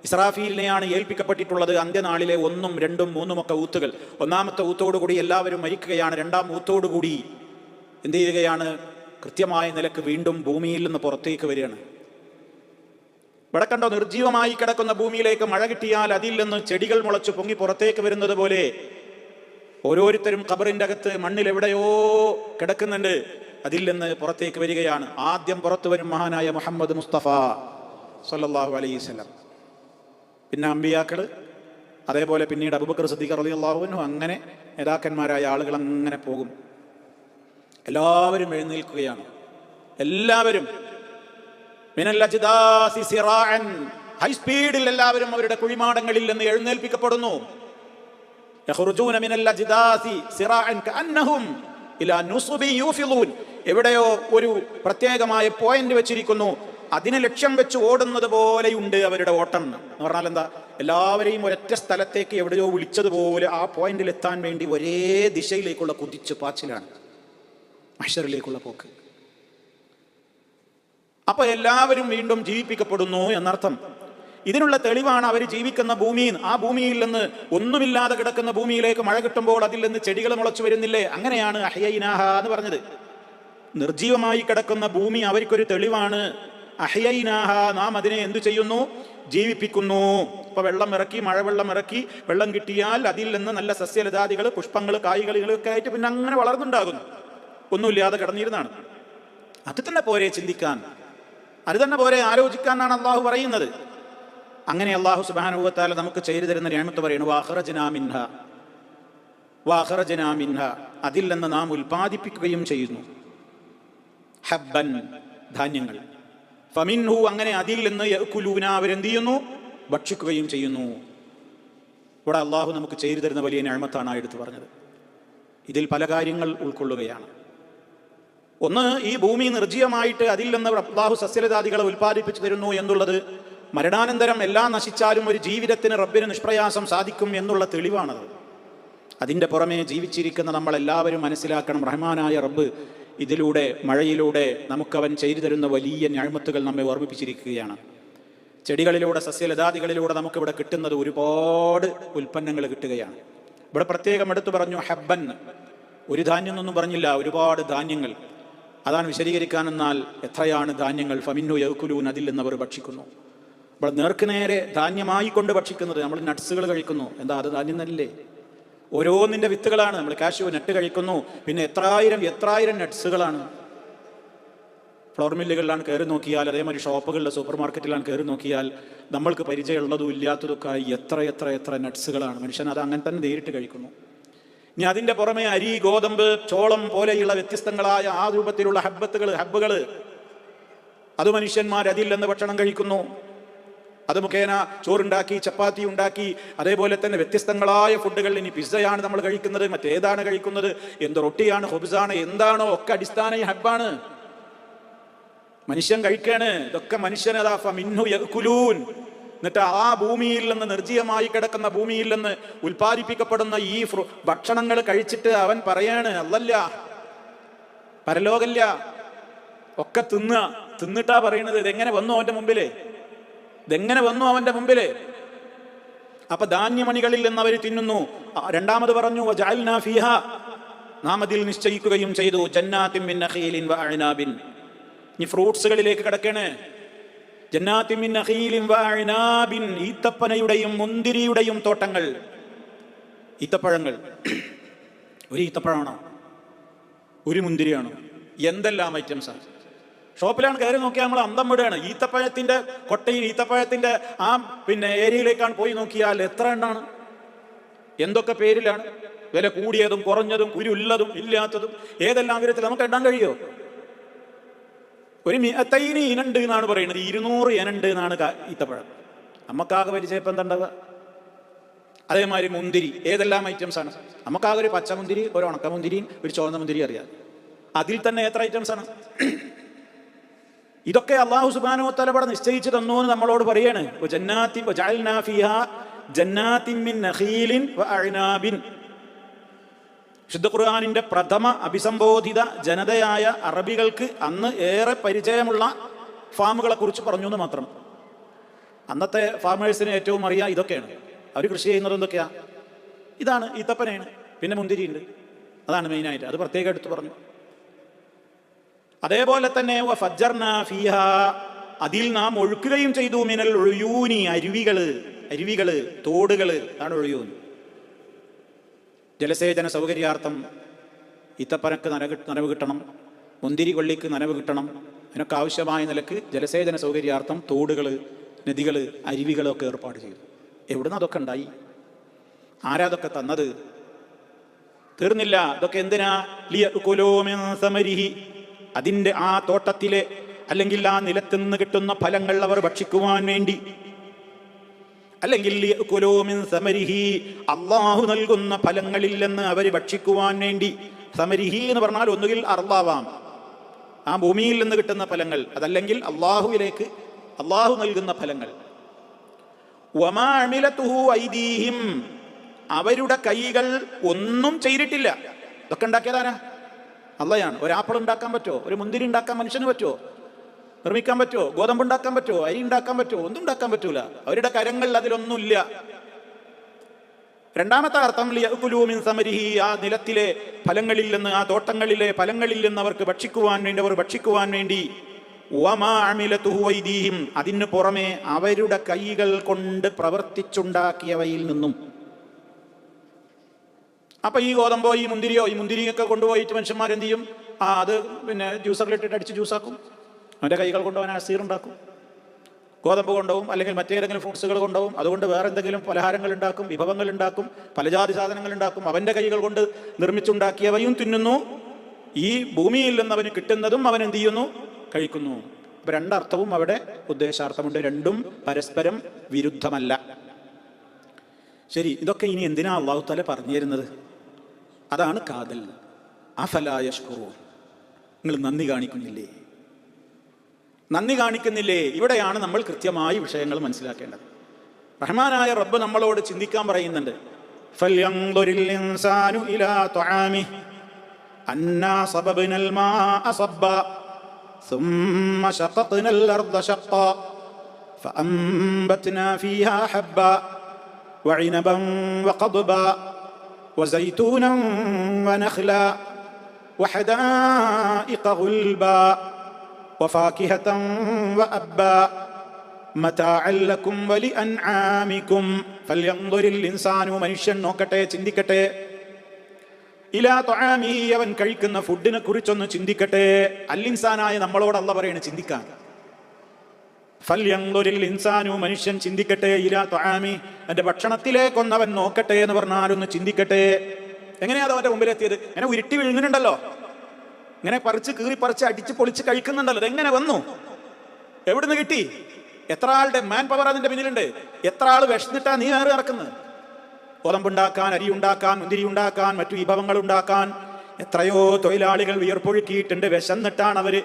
ഇസ്രാഫീലിനെയാണ് ഏൽപ്പിക്കപ്പെട്ടിട്ടുള്ളത് അന്ത്യനാളിലെ 1, 2, 3 ഊത്തുകൾ. ഒന്നാമത്തെ ഊത്തോടുകൂടി എല്ലാവരും മരിക്കുകയാണ്. രണ്ടാം ഊത്തോടുകൂടി എന്ത് ചെയ്യുകയാണ്? കൃത്യമായ നിലക്ക് വീണ്ടും ഭൂമിയിൽ നിന്ന് പുറത്തേക്ക് വരികയാണ്. ഇവിടെ കണ്ടോ, നിർജീവമായി കിടക്കുന്ന ഭൂമിയിലേക്ക് മഴ കിട്ടിയാൽ അതിൽ നിന്ന് ചെടികൾ മുളച്ചു പൊങ്ങി പുറത്തേക്ക് വരുന്നത് പോലെ ഓരോരുത്തരും ഖബറിന്റെ അകത്ത് മണ്ണിൽ എവിടെയോ കിടക്കുന്നുണ്ട്, അതിൽ നിന്ന് പുറത്തേക്ക് വരികയാണ്. ആദ്യം പുറത്തു വരും മഹാനായ മുഹമ്മദ് മുസ്തഫ സല്ലല്ലാഹു അലൈഹി വസല്ലം, പിന്നെ അമ്പിയാക്കള്, അതേപോലെ പിന്നീട് അബൂബക്കർ സിദ്ദീഖ് റളിയല്ലാഹു അൻഹു, അങ്ങനെ നേതാക്കന്മാരായ ആളുകൾ അങ്ങനെ പോകും. എല്ലാവരും എഴുന്നേൽക്കുകയാണ്. എല്ലാവരും മിനൽ അജ്ദാസി സിറാഅൻ, ഹൈ സ്പീഡിൽ എല്ലാവരും അവരുടെ കുഴിമാടങ്ങളിൽ നിന്ന് എഴുന്നേൽപ്പിക്കപ്പെടുന്നു. യഖ്റുജൂന മിനൽ അജ്ദാസി സിറാഅൻ കഅന്നഹും ഇലാ നുസ്ബി യൂഫിളൂൻ. എവിടെയോ ഒരു പ്രത്യേകമായ പോയിന്റ് വെച്ചിരിക്കുന്നു, അതിനെ ലക്ഷ്യം വെച്ച് ഓടുന്നത് പോലെയുണ്ട് അവരുടെ ഓട്ടം. എന്ന് പറഞ്ഞാൽ എന്താ, എല്ലാവരെയും ഒരൊറ്റ സ്ഥലത്തേക്ക് എവിടെയോ വിളിച്ചതുപോലെ ആ പോയിന്റിൽ എത്താൻ വേണ്ടി ഒരേ ദിശയിലേക്കുള്ള കുതിച്ചു പാച്ചിലാണ് മഹ്ശറിലേക്കുള്ള പോക്ക്. അപ്പൊ എല്ലാവരും വീണ്ടും ജീവിപ്പിക്കപ്പെടുന്നു എന്നർത്ഥം. ഇതിനുള്ള തെളിവാണ് അവർ ജീവിക്കുന്ന ഭൂമിയിൽ, ആ ഭൂമിയിൽ നിന്ന് ഒന്നുമില്ലാതെ കിടക്കുന്ന ഭൂമിയിലേക്ക് മഴ കിട്ടുമ്പോൾ അതിൽ നിന്ന് ചെടികൾ മുളച്ചു വരുന്നില്ലേ, അങ്ങനെയാണ് അഹ്യൈനാഹ എന്ന് പറഞ്ഞത്. നിർജീവമായി കിടക്കുന്ന ഭൂമി അവർക്കൊരു തെളിവാണ്. അഹ്യൈനാഹ, നാം അതിനെ എന്തു ചെയ്യുന്നു, ജീവിപ്പിക്കുന്നു. ഇപ്പൊ വെള്ളം ഇറക്കി, മഴവെള്ളം ഇറക്കി, വെള്ളം കിട്ടിയാൽ അതിൽ നിന്ന് നല്ല സസ്യലതാദികൾ, പുഷ്പങ്ങൾ, കായ്കളികളൊക്കെ ആയിട്ട് പിന്നെ അങ്ങനെ വളർന്നുണ്ടാകുന്നു. ഒന്നുമില്ലാതെ കിടന്നിരുന്നാണ്. അത് തന്നെ പോരെ ചിന്തിക്കാൻ, അത് തന്നെ പോരെ ആലോചിക്കാനാണ് അള്ളാഹു പറയുന്നത്. അങ്ങനെ അള്ളാഹു സുബ്ഹാനഹു വ തആല നമുക്ക് ചെയ്തു തരുന്ന നിഅമത്ത് പറയുന്നു, വഅഖറജ്നാ മിൻഹ, അതിൽ നിന്ന് നാം ഉൽപ്പാദിപ്പിക്കുകയും ചെയ്യുന്നു. ഹബ്ബൻ, ധാന്യങ്ങൾ. ഫമിൻഹു, അങ്ങനെ അതിൽ നിന്ന് യഅ്കുലൂന, അവരെന്ത് ചെയ്യുന്നു, ഭക്ഷിക്കുകയും ചെയ്യുന്നു. ഇവിടെ അള്ളാഹു നമുക്ക് ചെയ്തു തരുന്ന വലിയ നിഅമത്താണ് എടുത്തു പറഞ്ഞത്. ഇതിൽ പല കാര്യങ്ങൾ ഉൾക്കൊള്ളുകയാണ്. ഒന്ന്, ഈ ഭൂമി നിർജ്ജീവമായിട്ട് അതിൽ നിന്ന് അള്ളാഹു സസ്യലതാദികളെ ഉൽപ്പാദിപ്പിച്ചു തരുന്നു എന്നുള്ളത് മരണാനന്തരം എല്ലാം നശിച്ചാലും ഒരു ജീവിതത്തിന് റബ്ബിന് നിഷ്പ്രയാസം സാധിക്കും എന്നുള്ള തെളിവാണത്. അതിൻ്റെ പുറമെ ജീവിച്ചിരിക്കുന്ന നമ്മളെല്ലാവരും മനസ്സിലാക്കണം, റഹ്മാനായ റബ്ബ് ഇതിലൂടെ, മഴയിലൂടെ നമുക്കവൻ ചെയ്തു തരുന്ന വലിയ നിഅമത്തുകൾ നമ്മെ ഓർമ്മിപ്പിച്ചിരിക്കുകയാണ്. ചെടികളിലൂടെ, സസ്യലതാദികളിലൂടെ നമുക്കിവിടെ കിട്ടുന്നത് ഒരുപാട് ഉൽപ്പന്നങ്ങൾ കിട്ടുകയാണ്. ഇവിടെ പ്രത്യേകം എടുത്തു പറഞ്ഞു ഹബ്ബൻ, ഒരു ധാന്യം എന്നൊന്നും പറഞ്ഞില്ല, ഒരുപാട് ധാന്യങ്ങൾ. അതാണ് വിശദീകരിക്കാനെന്നാൽ എത്രയാണ് ധാന്യങ്ങൾ. ഫമിന്നു യഅ്കുലൂൻ, അതിൽ നിന്ന് അവർ ഭക്ഷിക്കുന്നു. ഇവിടെ നേർക്ക് നേരെ ധാന്യമായി കൊണ്ട് ഭക്ഷിക്കുന്നത്. നമ്മൾ നട്ട്സുകൾ കഴിക്കുന്നു, എന്താ അത് ധാന്യം തന്നില്ലേ? ഓരോന്നിൻ്റെ വിത്തുകളാണ്. നമ്മൾ കാഷ്യൂ നട്ട് കഴിക്കുന്നു, പിന്നെ എത്രായിരം നട്ട്സുകളാണ്. ഫ്ലവർ മില്ലുകളിലാണ് കയറി നോക്കിയാൽ, അതേമാതിരി ഷോപ്പുകളിലെ, സൂപ്പർ മാർക്കറ്റിലാണ് കയറി നോക്കിയാൽ നമ്മൾക്ക് പരിചയമുള്ളതും ഇല്ലാത്തതൊക്കെ എത്ര നട്ട്സുകളാണ്. മനുഷ്യൻ അത് അങ്ങനെ തന്നെ നേരിട്ട് കഴിക്കുന്നു. ഇനി അതിൻ്റെ പുറമെ അരി, ഗോതമ്പ്, ചോളം പോലെയുള്ള വ്യത്യസ്തങ്ങളായ ആ രൂപത്തിലുള്ള ഹബ്ബുകൾ അത് മനുഷ്യന്മാർ അതിൽ നിന്ന് ഭക്ഷണം കഴിക്കുന്നു. അത് മുഖേന ചോറുണ്ടാക്കി, ചപ്പാത്തി ഉണ്ടാക്കി, അതേപോലെ തന്നെ വ്യത്യസ്തങ്ങളായ ഫുഡുകൾ. ഇനി പിസ്സയാണ് നമ്മൾ കഴിക്കുന്നത്, മറ്റേതാണ് കഴിക്കുന്നത്, എന്ത് റൊട്ടിയാണ്, ഹുബ്സാണ്, എന്താണോ ഒക്കെ അടിസ്ഥാന ഹബ്ബാണ്, മനുഷ്യൻ കഴിക്കാണ്. ഇതൊക്കെ മനുഷ്യനതാ ഫമിൻഹു യഅ്കുലൂൻ. എന്നിട്ട് ആ ഭൂമിയിൽ നിന്ന്, നിർജ്ജീവമായി കിടക്കുന്ന ഭൂമിയിൽ നിന്ന് ഉൽപ്പാദിപ്പിക്കപ്പെടുന്ന ഈ ഭക്ഷണങ്ങൾ കഴിച്ചിട്ട് അവൻ പറയാണ്, അല്ലല്ല, പരലോകല്ല, ഒക്കെ തിന്നിട്ടാ പറയണത്. ഇതെങ്ങനെ വന്നു അവന്റെ മുമ്പില്, ഇതെങ്ങനെ വന്നു അവന്റെ മുമ്പില്? അപ്പൊ ധാന്യമണികളിൽ നിന്ന് അവർ തിന്നുന്നു. രണ്ടാമത് പറഞ്ഞു വജഅൽനാ ഫീഹാ, നാം അതിൽ നിശ്ചയിക്കുകയും ചെയ്തു, ജന്നാത്തിൻ മിൻ നഖീലിൻ വഅഅനാബിൻ. ഇനി ഫ്രൂട്ട്സുകളിലേക്ക് കിടക്കണേ. ജന്നാത്തിൻ മിൻ നഖീലിൻ വഅഅനാബിൻ, ഈത്തപ്പനയുടെയും മുന്തിരിയുടെയും തോട്ടങ്ങൾ. ഈത്തപ്പഴങ്ങൾ, ഒരു ഈത്തപ്പഴമാണോ, ഒരു മുന്തിരിയാണോ, എന്തെല്ലാം ഐറ്റംസാണ്. ഷോപ്പിലാണ് കയറി നോക്കിയാൽ നമ്മൾ അന്തം വിടുകയാണ്. ഈത്തപ്പഴത്തിന്റെ കൊട്ടയിൽ, ഈത്തപ്പഴത്തിന്റെ ആ ഏരിയയിലേക്കാണ് പോയി നോക്കിയാൽ എത്ര എണ്ണാണ്, എന്തൊക്കെ പേരിലാണ്, വില കൂടിയതും കുറഞ്ഞതും, കുരുള്ളതും ഇല്ലാത്തതും, ഏതെല്ലാം വിധത്തിൽ നമുക്ക് എണ്ണാൻ കഴിയോ? ഒരു 100 ഇനുണ്ട് എന്നാണ് പറയുന്നത്, 200 ഇനുണ്ട് എന്നാണ് ഈത്തപ്പഴം. നമുക്കാകെ പരിചയപ്പം എന്താ? അതേമാതിരി മുന്തിരി, ഏതെല്ലാം ഐറ്റംസ് ആണ്? നമുക്കാകെ ഒരു പച്ചമുന്തിരി, ഒരു ഉണക്കമുന്തിരിയും ഒരു ചുവന്ന മുന്തിരി അറിയാം. അതിൽ തന്നെ എത്ര ഐറ്റംസ് ആണ്? ഇതൊക്കെ അല്ലാഹു സുബ്ഹാനഹു വ തആല ഇവിടെ നിശ്ചയിച്ചു തന്നു എന്ന് നമ്മളോട് പറയാണ്. ജന്നാത്തിൻ വജഅൽനാ ഫീഹാ ജന്നാത്തിൻ മിൻ നഖീലിൻ വഅഅനാബിൻ. ശുദ്ധ ഖുർആനിന്റെ പ്രഥമ അഭിസംബോധിത ജനതയായ അറബികൾക്ക് അന്ന് ഏറെ പരിചയമുള്ള ഫാമുകളെ കുറിച്ച് പറഞ്ഞു എന്ന് മാത്രം. അന്നത്തെ ഫാമേഴ്സിന് ഏറ്റവും അറിയാം ഇതൊക്കെയാണ്. അവർ കൃഷി ചെയ്യുന്നത് എന്തൊക്കെയാ? ഇതാണ്, ഈത്തപ്പനയാണ്, പിന്നെ മുന്തിരിയുണ്ട്, അതാണ് മെയിനായിട്ട്. അത് പ്രത്യേകം എടുത്തു പറഞ്ഞു. അതേപോലെ തന്നെ ഫജ്ജർനാ ഫീഹാ, അതിൽ നാം ഒഴുക്കുകയും ചെയ്തു മിനൽ ഉയൂനി, അരുവികള് തോടുകള്, അതാണ് ഒഴിയൂൻ. ജലസേചന സൗകര്യാർത്ഥം ഈത്തപ്പനക്ക് നനവ് കിട്ടണം, മുന്തിരി കൊള്ളിക്ക് നനവ് കിട്ടണം, അതിനൊക്കെ ആവശ്യമായ നിലക്ക് ജലസേചന സൗകര്യാർത്ഥം തോടുകള്, നദികള്, അരുവികളൊക്കെ ഏർപ്പാട് ചെയ്തു. എവിടുന്ന് അതൊക്കെ ഉണ്ടായി? ആരാതൊക്കെ തന്നത്? തീർന്നില്ല. ഇതൊക്കെ എന്തിനാ? ലിയഅ്കുലൂ മിൻ സമരിഹി, അതിൻ്റെ ആ തോട്ടത്തിലെ അല്ലെങ്കിൽ ആ നിലത്ത് നിന്ന് കിട്ടുന്ന ഫലങ്ങൾ അവർ ഭക്ഷിക്കുവാൻ വേണ്ടി. അല്ലെങ്കിൽ ലിയഅ്കുലൂ മിൻ സമരിഹി, അള്ളാഹു നൽകുന്ന ഫലങ്ങളിൽ നിന്ന് അവർ ഭക്ഷിക്കുവാൻ വേണ്ടി. സമരിഹി എന്ന് പറഞ്ഞാൽ ഒന്നുകിൽ അർളാവാം, ആ ഭൂമിയിൽ നിന്ന് കിട്ടുന്ന ഫലങ്ങൾ, അതല്ലെങ്കിൽ അള്ളാഹുവിലേക്ക് അള്ളാഹു നൽകുന്ന ഫലങ്ങൾ. വമാ അമിലതുഹു ഐദീഹിം, അവരുടെ കൈകൾ ഒന്നും ചെയ്തിട്ടില്ല. ഇതൊക്കെ ഉണ്ടാക്കിയതാരാ? അള്ളയാണ്. ഒരു ആപ്പിൾ ഉണ്ടാക്കാൻ പറ്റുമോ? ഒരു മുന്തിരി ഉണ്ടാക്കാൻ മനുഷ്യന് പറ്റുമോ? നിർമ്മിക്കാൻ പറ്റുമോ? ഗോതമ്പ് ഉണ്ടാക്കാൻ പറ്റുമോ? അരി ഉണ്ടാക്കാൻ പറ്റുമോ? ഒന്നും ഉണ്ടാക്കാൻ പറ്റൂല. അവരുടെ കരങ്ങൾ അതിലൊന്നുമില്ല. രണ്ടാമത്തെ അർത്ഥം ലിയഅ്കുലൂ മിൻ സമരിഹി, ആ നിലത്തിലെ ഫലങ്ങളിൽ നിന്ന്, ആ തോട്ടങ്ങളിലെ ഫലങ്ങളിൽ നിന്ന് അവർക്ക് ഭക്ഷിക്കുവാൻ വേണ്ടി. വമാ അമിലതുഹു ഐദീഹിം, അതിന് പുറമെ അവരുടെ കൈകൾ കൊണ്ട് പ്രവർത്തിച്ചുണ്ടാക്കിയവയിൽ നിന്നും. അപ്പൊ ഈ ഗോതമ്പോ ഈ മുന്തിരിയൊക്കെ കൊണ്ടുപോയിട്ട് മനുഷ്യന്മാരെന്ത് ചെയ്യും? അത് പിന്നെ ജ്യൂസറിലിട്ടിട്ട് അടിച്ച് ജ്യൂസാക്കും. അവൻ്റെ കൈകൾ കൊണ്ട് അവൻ അസീറുണ്ടാക്കും. ഗോതമ്പ് കൊണ്ടുപോകും, അല്ലെങ്കിൽ മറ്റേതെങ്കിലും ഫ്രൂട്ട്സുകൾ കൊണ്ടുപോകും. അതുകൊണ്ട് വേറെ എന്തെങ്കിലും പലഹാരങ്ങൾ ഉണ്ടാക്കും, വിഭവങ്ങൾ ഉണ്ടാക്കും, പലജാതി സാധനങ്ങൾ ഉണ്ടാക്കും. അവൻ്റെ കൈകൾ കൊണ്ട് നിർമ്മിച്ചുണ്ടാക്കിയവയും തിന്നുന്നു. ഈ ഭൂമിയിൽ നിന്ന് അവന് കിട്ടുന്നതും അവൻ എന്ത് ചെയ്യുന്നു? കഴിക്കുന്നു. അപ്പൊ രണ്ടർത്ഥവും അവിടെ ഉദ്ദേശാർത്ഥമുണ്ട്. രണ്ടും പരസ്പരം വിരുദ്ധമല്ല. ശരി, ഇതൊക്കെ ഇനി എന്തിനാ അല്ലാഹു തആല പറഞ്ഞു തരുന്നത്? അതാണ് കാതൽ. അഫലാ യശ്കുറൂൻ, നിങ്ങൾ നന്ദി കാണിക്കുന്നില്ലേ? ഇവിടെയാണ് നമ്മൾ കൃത്യമായി വിഷയങ്ങൾ മനസ്സിലാക്കേണ്ടത്. റഹ്മാനായ റബ്ബ് നമ്മളോട് ചിന്തിക്കാൻ പറയുന്നുണ്ട്. ഫൽയൻദുരിൽ ഇൻസാനു ഇലാ തുആമിഹി അന്നാ സബബ്നൽ മാഅ സബ്ബാ ثم شققنا الأرض شقا فأنبتنا فيها حبا وعنبا وقضبا وزيتونا ونخلا وحدائق غلبا وفاكهة وأبا متاعا لكم ولأنعامكم فلينظر الإنسان മനുഷ്യൻ നോക്കട്ടെ, ചിന്തിക്കട്ടെ. ഇലാ തുആമിഹി, അവൻ കഴിക്കുന്ന ഫുഡിനെ കുറിച്ചൊന്ന് ചിന്തിക്കട്ടെ. അൽ-ഇൻസാനായ നമ്മളോട് അല്ലാഹു പറയാണ് ചിന്തിക്കാൻ. ഫൽയൻദുരിൽ ഇൻസാനു, മനുഷ്യൻ ചിന്തിക്കട്ടെ. ഇലാ തുആമി, അവന്റെ ഭക്ഷണത്തിലേക്കൊന്ന് അവൻ നോക്കട്ടെ എന്ന് പറഞ്ഞാൽ ഒന്ന് ചിന്തിക്കട്ടെ. എങ്ങനെയാ അത് അവന്റെ മുമ്പിലെത്തിയത്? ഇങ്ങനെ ഉരുട്ടി വിഴുങ്ങുന്നുണ്ടല്ലോ, ഇങ്ങനെ കീറി പറിച്ച് അടിച്ച് പൊളിച്ച് കഴിക്കുന്നുണ്ടല്ലോ. അതെങ്ങനെ വന്നു? എവിടുന്ന് കിട്ടി? എത്ര ആളുടെ മാൻ പവർ അതിന്റെ പിന്നിലുണ്ട്? എത്ര ആൾ വിശന്നിട്ടാ നീ വേറെ ഇറക്കുന്നത്? ഗോതമ്പുണ്ടാക്കാൻ, അരി ഉണ്ടാക്കാൻ, മുന്തിരി ഉണ്ടാക്കാൻ, മറ്റു വിഭവങ്ങൾ ഉണ്ടാക്കാൻ എത്രയോ തൊഴിലാളികൾ വിയർപ്പൊഴുക്കിയിട്ടുണ്ട്. വിശന്നിട്ടാണ് അവര്,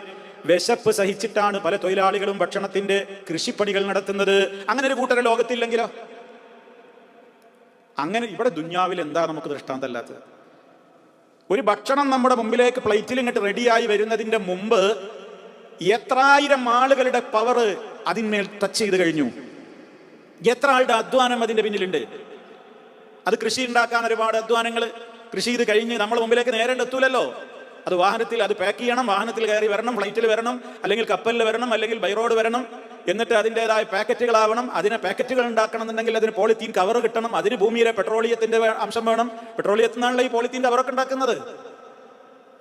വിശപ്പ് സഹിച്ചിട്ടാണ് പല തൊഴിലാളികളും ഭക്ഷണത്തിന്റെ കൃഷിപ്പണികൾ നടത്തുന്നത്. അങ്ങനെ ഒരു കൂട്ടര ലോകത്തില്ലെങ്കിലോ? അങ്ങനെ ഇവിടെ ദുന്യാവിൽ എന്താ നമുക്ക് ദൃഷ്ടാന്തമല്ലാത്തത്? ഒരു ഭക്ഷണം നമ്മുടെ മുമ്പിലേക്ക് പ്ലേറ്റിൽ ഇങ്ങോട്ട് റെഡിയായി വരുന്നതിന്റെ മുമ്പ് എത്രായിരം ആളുകളുടെ പവർ അതിന്മേൽ ടച്ച് ചെയ്ത് കഴിഞ്ഞു. എത്ര ആളുടെ അധ്വാനം അതിന്റെ പിന്നിലുണ്ട്. അത് കൃഷി ഉണ്ടാക്കാൻ ഒരുപാട് അധ്വാനങ്ങൾ. കൃഷി ചെയ്ത് കഴിഞ്ഞ് നമ്മൾ മുമ്പിലേക്ക് നേരെ എത്തൂലല്ലോ. അത് വാഹനത്തിൽ, അത് പാക്ക് ചെയ്യണം, വാഹനത്തിൽ കയറി വരണം, ഫ്ലൈറ്റിൽ വരണം, അല്ലെങ്കിൽ കപ്പലിൽ വരണം, അല്ലെങ്കിൽ ബൈ റോഡ് വരണം. എന്നിട്ട് അതിൻ്റെതായ പാക്കറ്റുകളാവണം. അതിനെ പാക്കറ്റുകൾ ഉണ്ടാക്കണം എന്നുണ്ടെങ്കിൽ അതിന് പോളിത്തീൻ കവർ കിട്ടണം. അതിന് ഭൂമിയിലെ പെട്രോളിയത്തിന്റെ അംശം വേണം. പെട്രോളിയത്തിൽ നിന്നാണല്ലോ ഈ പോളിത്തീൻ കവറൊക്കെ ഉണ്ടാക്കുന്നത്.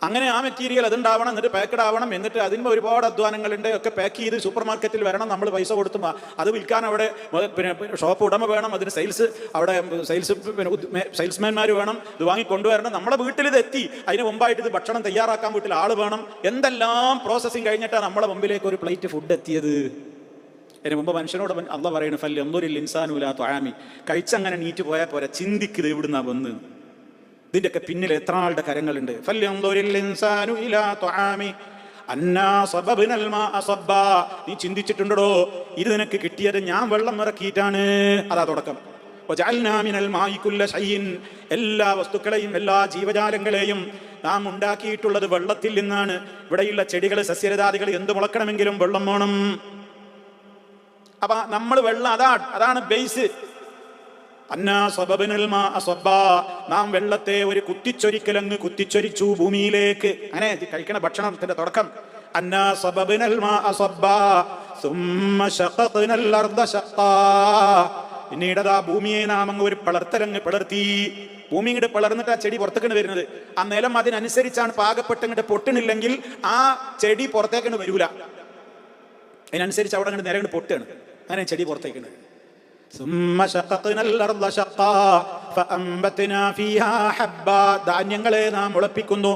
അങ്ങനെ ആ മെറ്റീരിയൽ അതുണ്ടാവണം, എന്നിട്ട് പാക്കഡ് ആവണം. എന്നിട്ട് അതിന് ഒരുപാട് അധ്വാനങ്ങളുണ്ട്. ഒക്കെ പാക്ക് ചെയ്ത് സൂപ്പർ മാർക്കറ്റിൽ വരണം. നമ്മൾ പൈസ കൊടുത്തും അത് വിൽക്കാൻ അവിടെ പിന്നെ ഷോപ്പ് ഉടമ വേണം. അതിന് സെയിൽസ്മാൻമാർ വേണം. ഇത് വാങ്ങി കൊണ്ടുവരണം. നമ്മുടെ വീട്ടിൽ ഇത് എത്തി. അതിന് മുമ്പായിട്ട് ഇത് ഭക്ഷണം തയ്യാറാക്കാൻ വീട്ടിൽ ആൾ വേണം. എന്തെല്ലാം പ്രോസസ്സിങ് കഴിഞ്ഞിട്ടാണ് നമ്മളെ മുമ്പിലേക്ക് ഒരു പ്ലേറ്റ് ഫുഡ് എത്തിയത്. അതിന് മുമ്പ് മനുഷ്യനോട് അല്ലാഹു പറയുന്നു, ഫൽയൻദുരിൽ ഇൻസാനു ഇലാ തുആമി, കഴിച്ചങ്ങനെ നീറ്റ് പോയാൽ പോരാ, ചിന്തിക്കുന്നത് എവിടുന്നാ വന്ന്. ഇതിൻ്റെയൊക്കെ പിന്നിൽ എത്ര ആളുടെ കരങ്ങളുണ്ട്. ഫൽയൻദുരിൽ ഇൻസാനു ഇലാ തുആമി അന്നാ സബബ്നൽ മാഅ സബ്ബാ, നീ ചിന്തിച്ചിട്ടുണ്ടോ ഇത് നിനക്ക് കിട്ടിയത് ഞാൻ വെള്ളം ഇറക്കിയിട്ടാണ്? അതാ തുടക്കം. വജഅൽനാ മിനൽ മാഇ കുല്ല ശൈഇൻ, എല്ലാ വസ്തുക്കളെയും എല്ലാ ജീവജാലങ്ങളെയും നാം ഉണ്ടാക്കിയിട്ടുള്ളത് വെള്ളത്തിൽ നിന്നാണ്. ഇവിടെയുള്ള ചെടികൾ, സസ്യലതാദികൾ എന്ത് മുളക്കണമെങ്കിലും വെള്ളം വേണം. അപ്പൊ നമ്മൾ വെള്ളം, അതാണ് ബേസ്. അന്നാ സബബ്നൽ മാഅ സബ്ബാ, നാം വെള്ളത്തെ ഒരു കുത്തിച്ചൊരിക്കലങ്ങ് കുത്തിച്ചൊരിച്ചു ഭൂമിയിലേക്ക്. അങ്ങനെ കഴിക്കണ ഭക്ഷണത്തിന്റെ തുടക്കം. അന്നാ സബബ്നൽ മാഅ സബ്ബാ, സുമ്മ ശഖഖ്നൽ അർദ ശഖ്ഖാ. പിന്നീടതാ ഭൂമിയെ നാം അങ്ങ് ഒരു പിളർത്തലങ്ങ് പിളർത്തി. ഭൂമി ഇങ്ങോട്ട് പിളർന്നിട്ട് ആ ചെടി പുറത്തേക്കാണ് വരുന്നത്. ആ നിലം അതിനനുസരിച്ചാണ് പാകപ്പെട്ട് ഇങ്ങോട്ട് പൊട്ടണില്ലെങ്കിൽ ആ ചെടി പുറത്തേക്കാണ് വരൂല. അതിനനുസരിച്ച് അവിടെ അങ്ങോട്ട് നേരെ പൊട്ടാണ്, അങ്ങനെ ചെടി പുറത്തേക്കാണ്. ധാന്യങ്ങളെ നാം മുളപ്പിക്കുന്നു.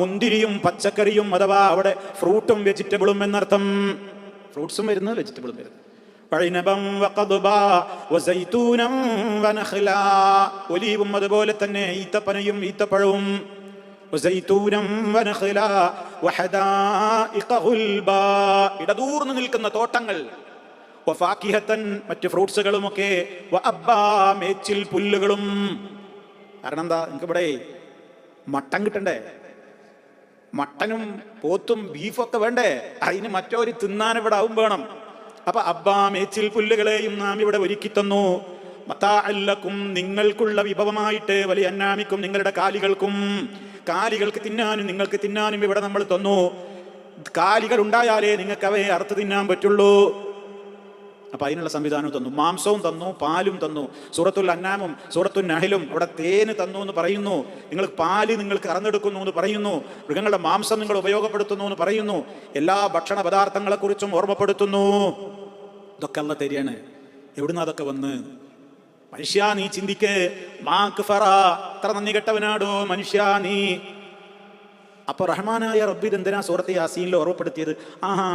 മുന്തിരിയും പച്ചക്കറിയും, അഥവാ അവിടെ ഫ്രൂട്ടും വെജിറ്റബിളും എന്നർത്ഥം. ഫ്രൂട്ട്സും വരുന്നു, വെജിറ്റബിളും വരുന്നു. ഒലീവും അതുപോലെ തന്നെ ഈത്തപ്പനയും ഈത്തപ്പഴവും. ഇടതൂർന്നു നിൽക്കുന്ന തോട്ടങ്ങൾ. മറ്റ് ഫ്രൂട്ട്സുകളുമൊക്കെ. മേച്ചിൽ പുല്ലുകളും. കാരണം എന്താ, നിങ്ങൾക്ക് ഇവിടെ മട്ടൻ കിട്ടണ്ടേ? മട്ടനും പോത്തും ബീഫൊക്കെ വേണ്ടേ? അതിന് മറ്റൊരു തിന്നാൻ ഇവിടെ ആവും വേണം. അപ്പൊ മേച്ചിൽ പുല്ലുകളെയും നാം ഇവിടെ ഒരുക്കി തന്നു. മതാഅല്ലക്കും, നിങ്ങൾക്കുള്ള വിഭവമായിട്ട്. വലിയ അന്നാമിക്കും, നിങ്ങളുടെ കാലികൾക്കും. കാലികൾക്ക് തിന്നാനും നിങ്ങൾക്ക് തിന്നാനും ഇവിടെ നമ്മൾ തന്നു. കാലികൾ ഉണ്ടായാലേ നിങ്ങൾക്ക് അവയെ അറുത്ത് തിന്നാൻ പറ്റുള്ളൂ. അപ്പൊ അതിനുള്ള സംവിധാനം തന്നു. മാംസവും തന്നു, പാലും തന്നു. സൂറത്തുൽ അന്നാമും സൂറത്തുൽ നഹലും അവിടെ തേന് തന്നു എന്ന് പറയുന്നു. നിങ്ങൾ പാല് നിങ്ങൾക്ക് കറന്നെടുക്കുന്നു എന്ന് പറയുന്നു. മൃഗങ്ങളുടെ മാംസം നിങ്ങൾ ഉപയോഗപ്പെടുത്തുന്നു എന്ന് പറയുന്നു. എല്ലാ ഭക്ഷണ പദാർത്ഥങ്ങളെ കുറിച്ചും ഓർമ്മപ്പെടുത്തുന്നു. ഇതൊക്കെ അല്ലാഹ് തരികയാണ്. എവിടുന്ന് അതൊക്കെ വന്ന്? മനുഷ്യ നീ ചിന്തിക്ക്. എത്ര നന്ദി കെട്ടവനാടോ മനുഷ്യ നീ. അപ്പൊ റഹ്മാനായ റബ്ബ് എന്തിനാ സൂറത്ത് യാസീനിൽ ഓർമ്മപ്പെടുത്തിയത്?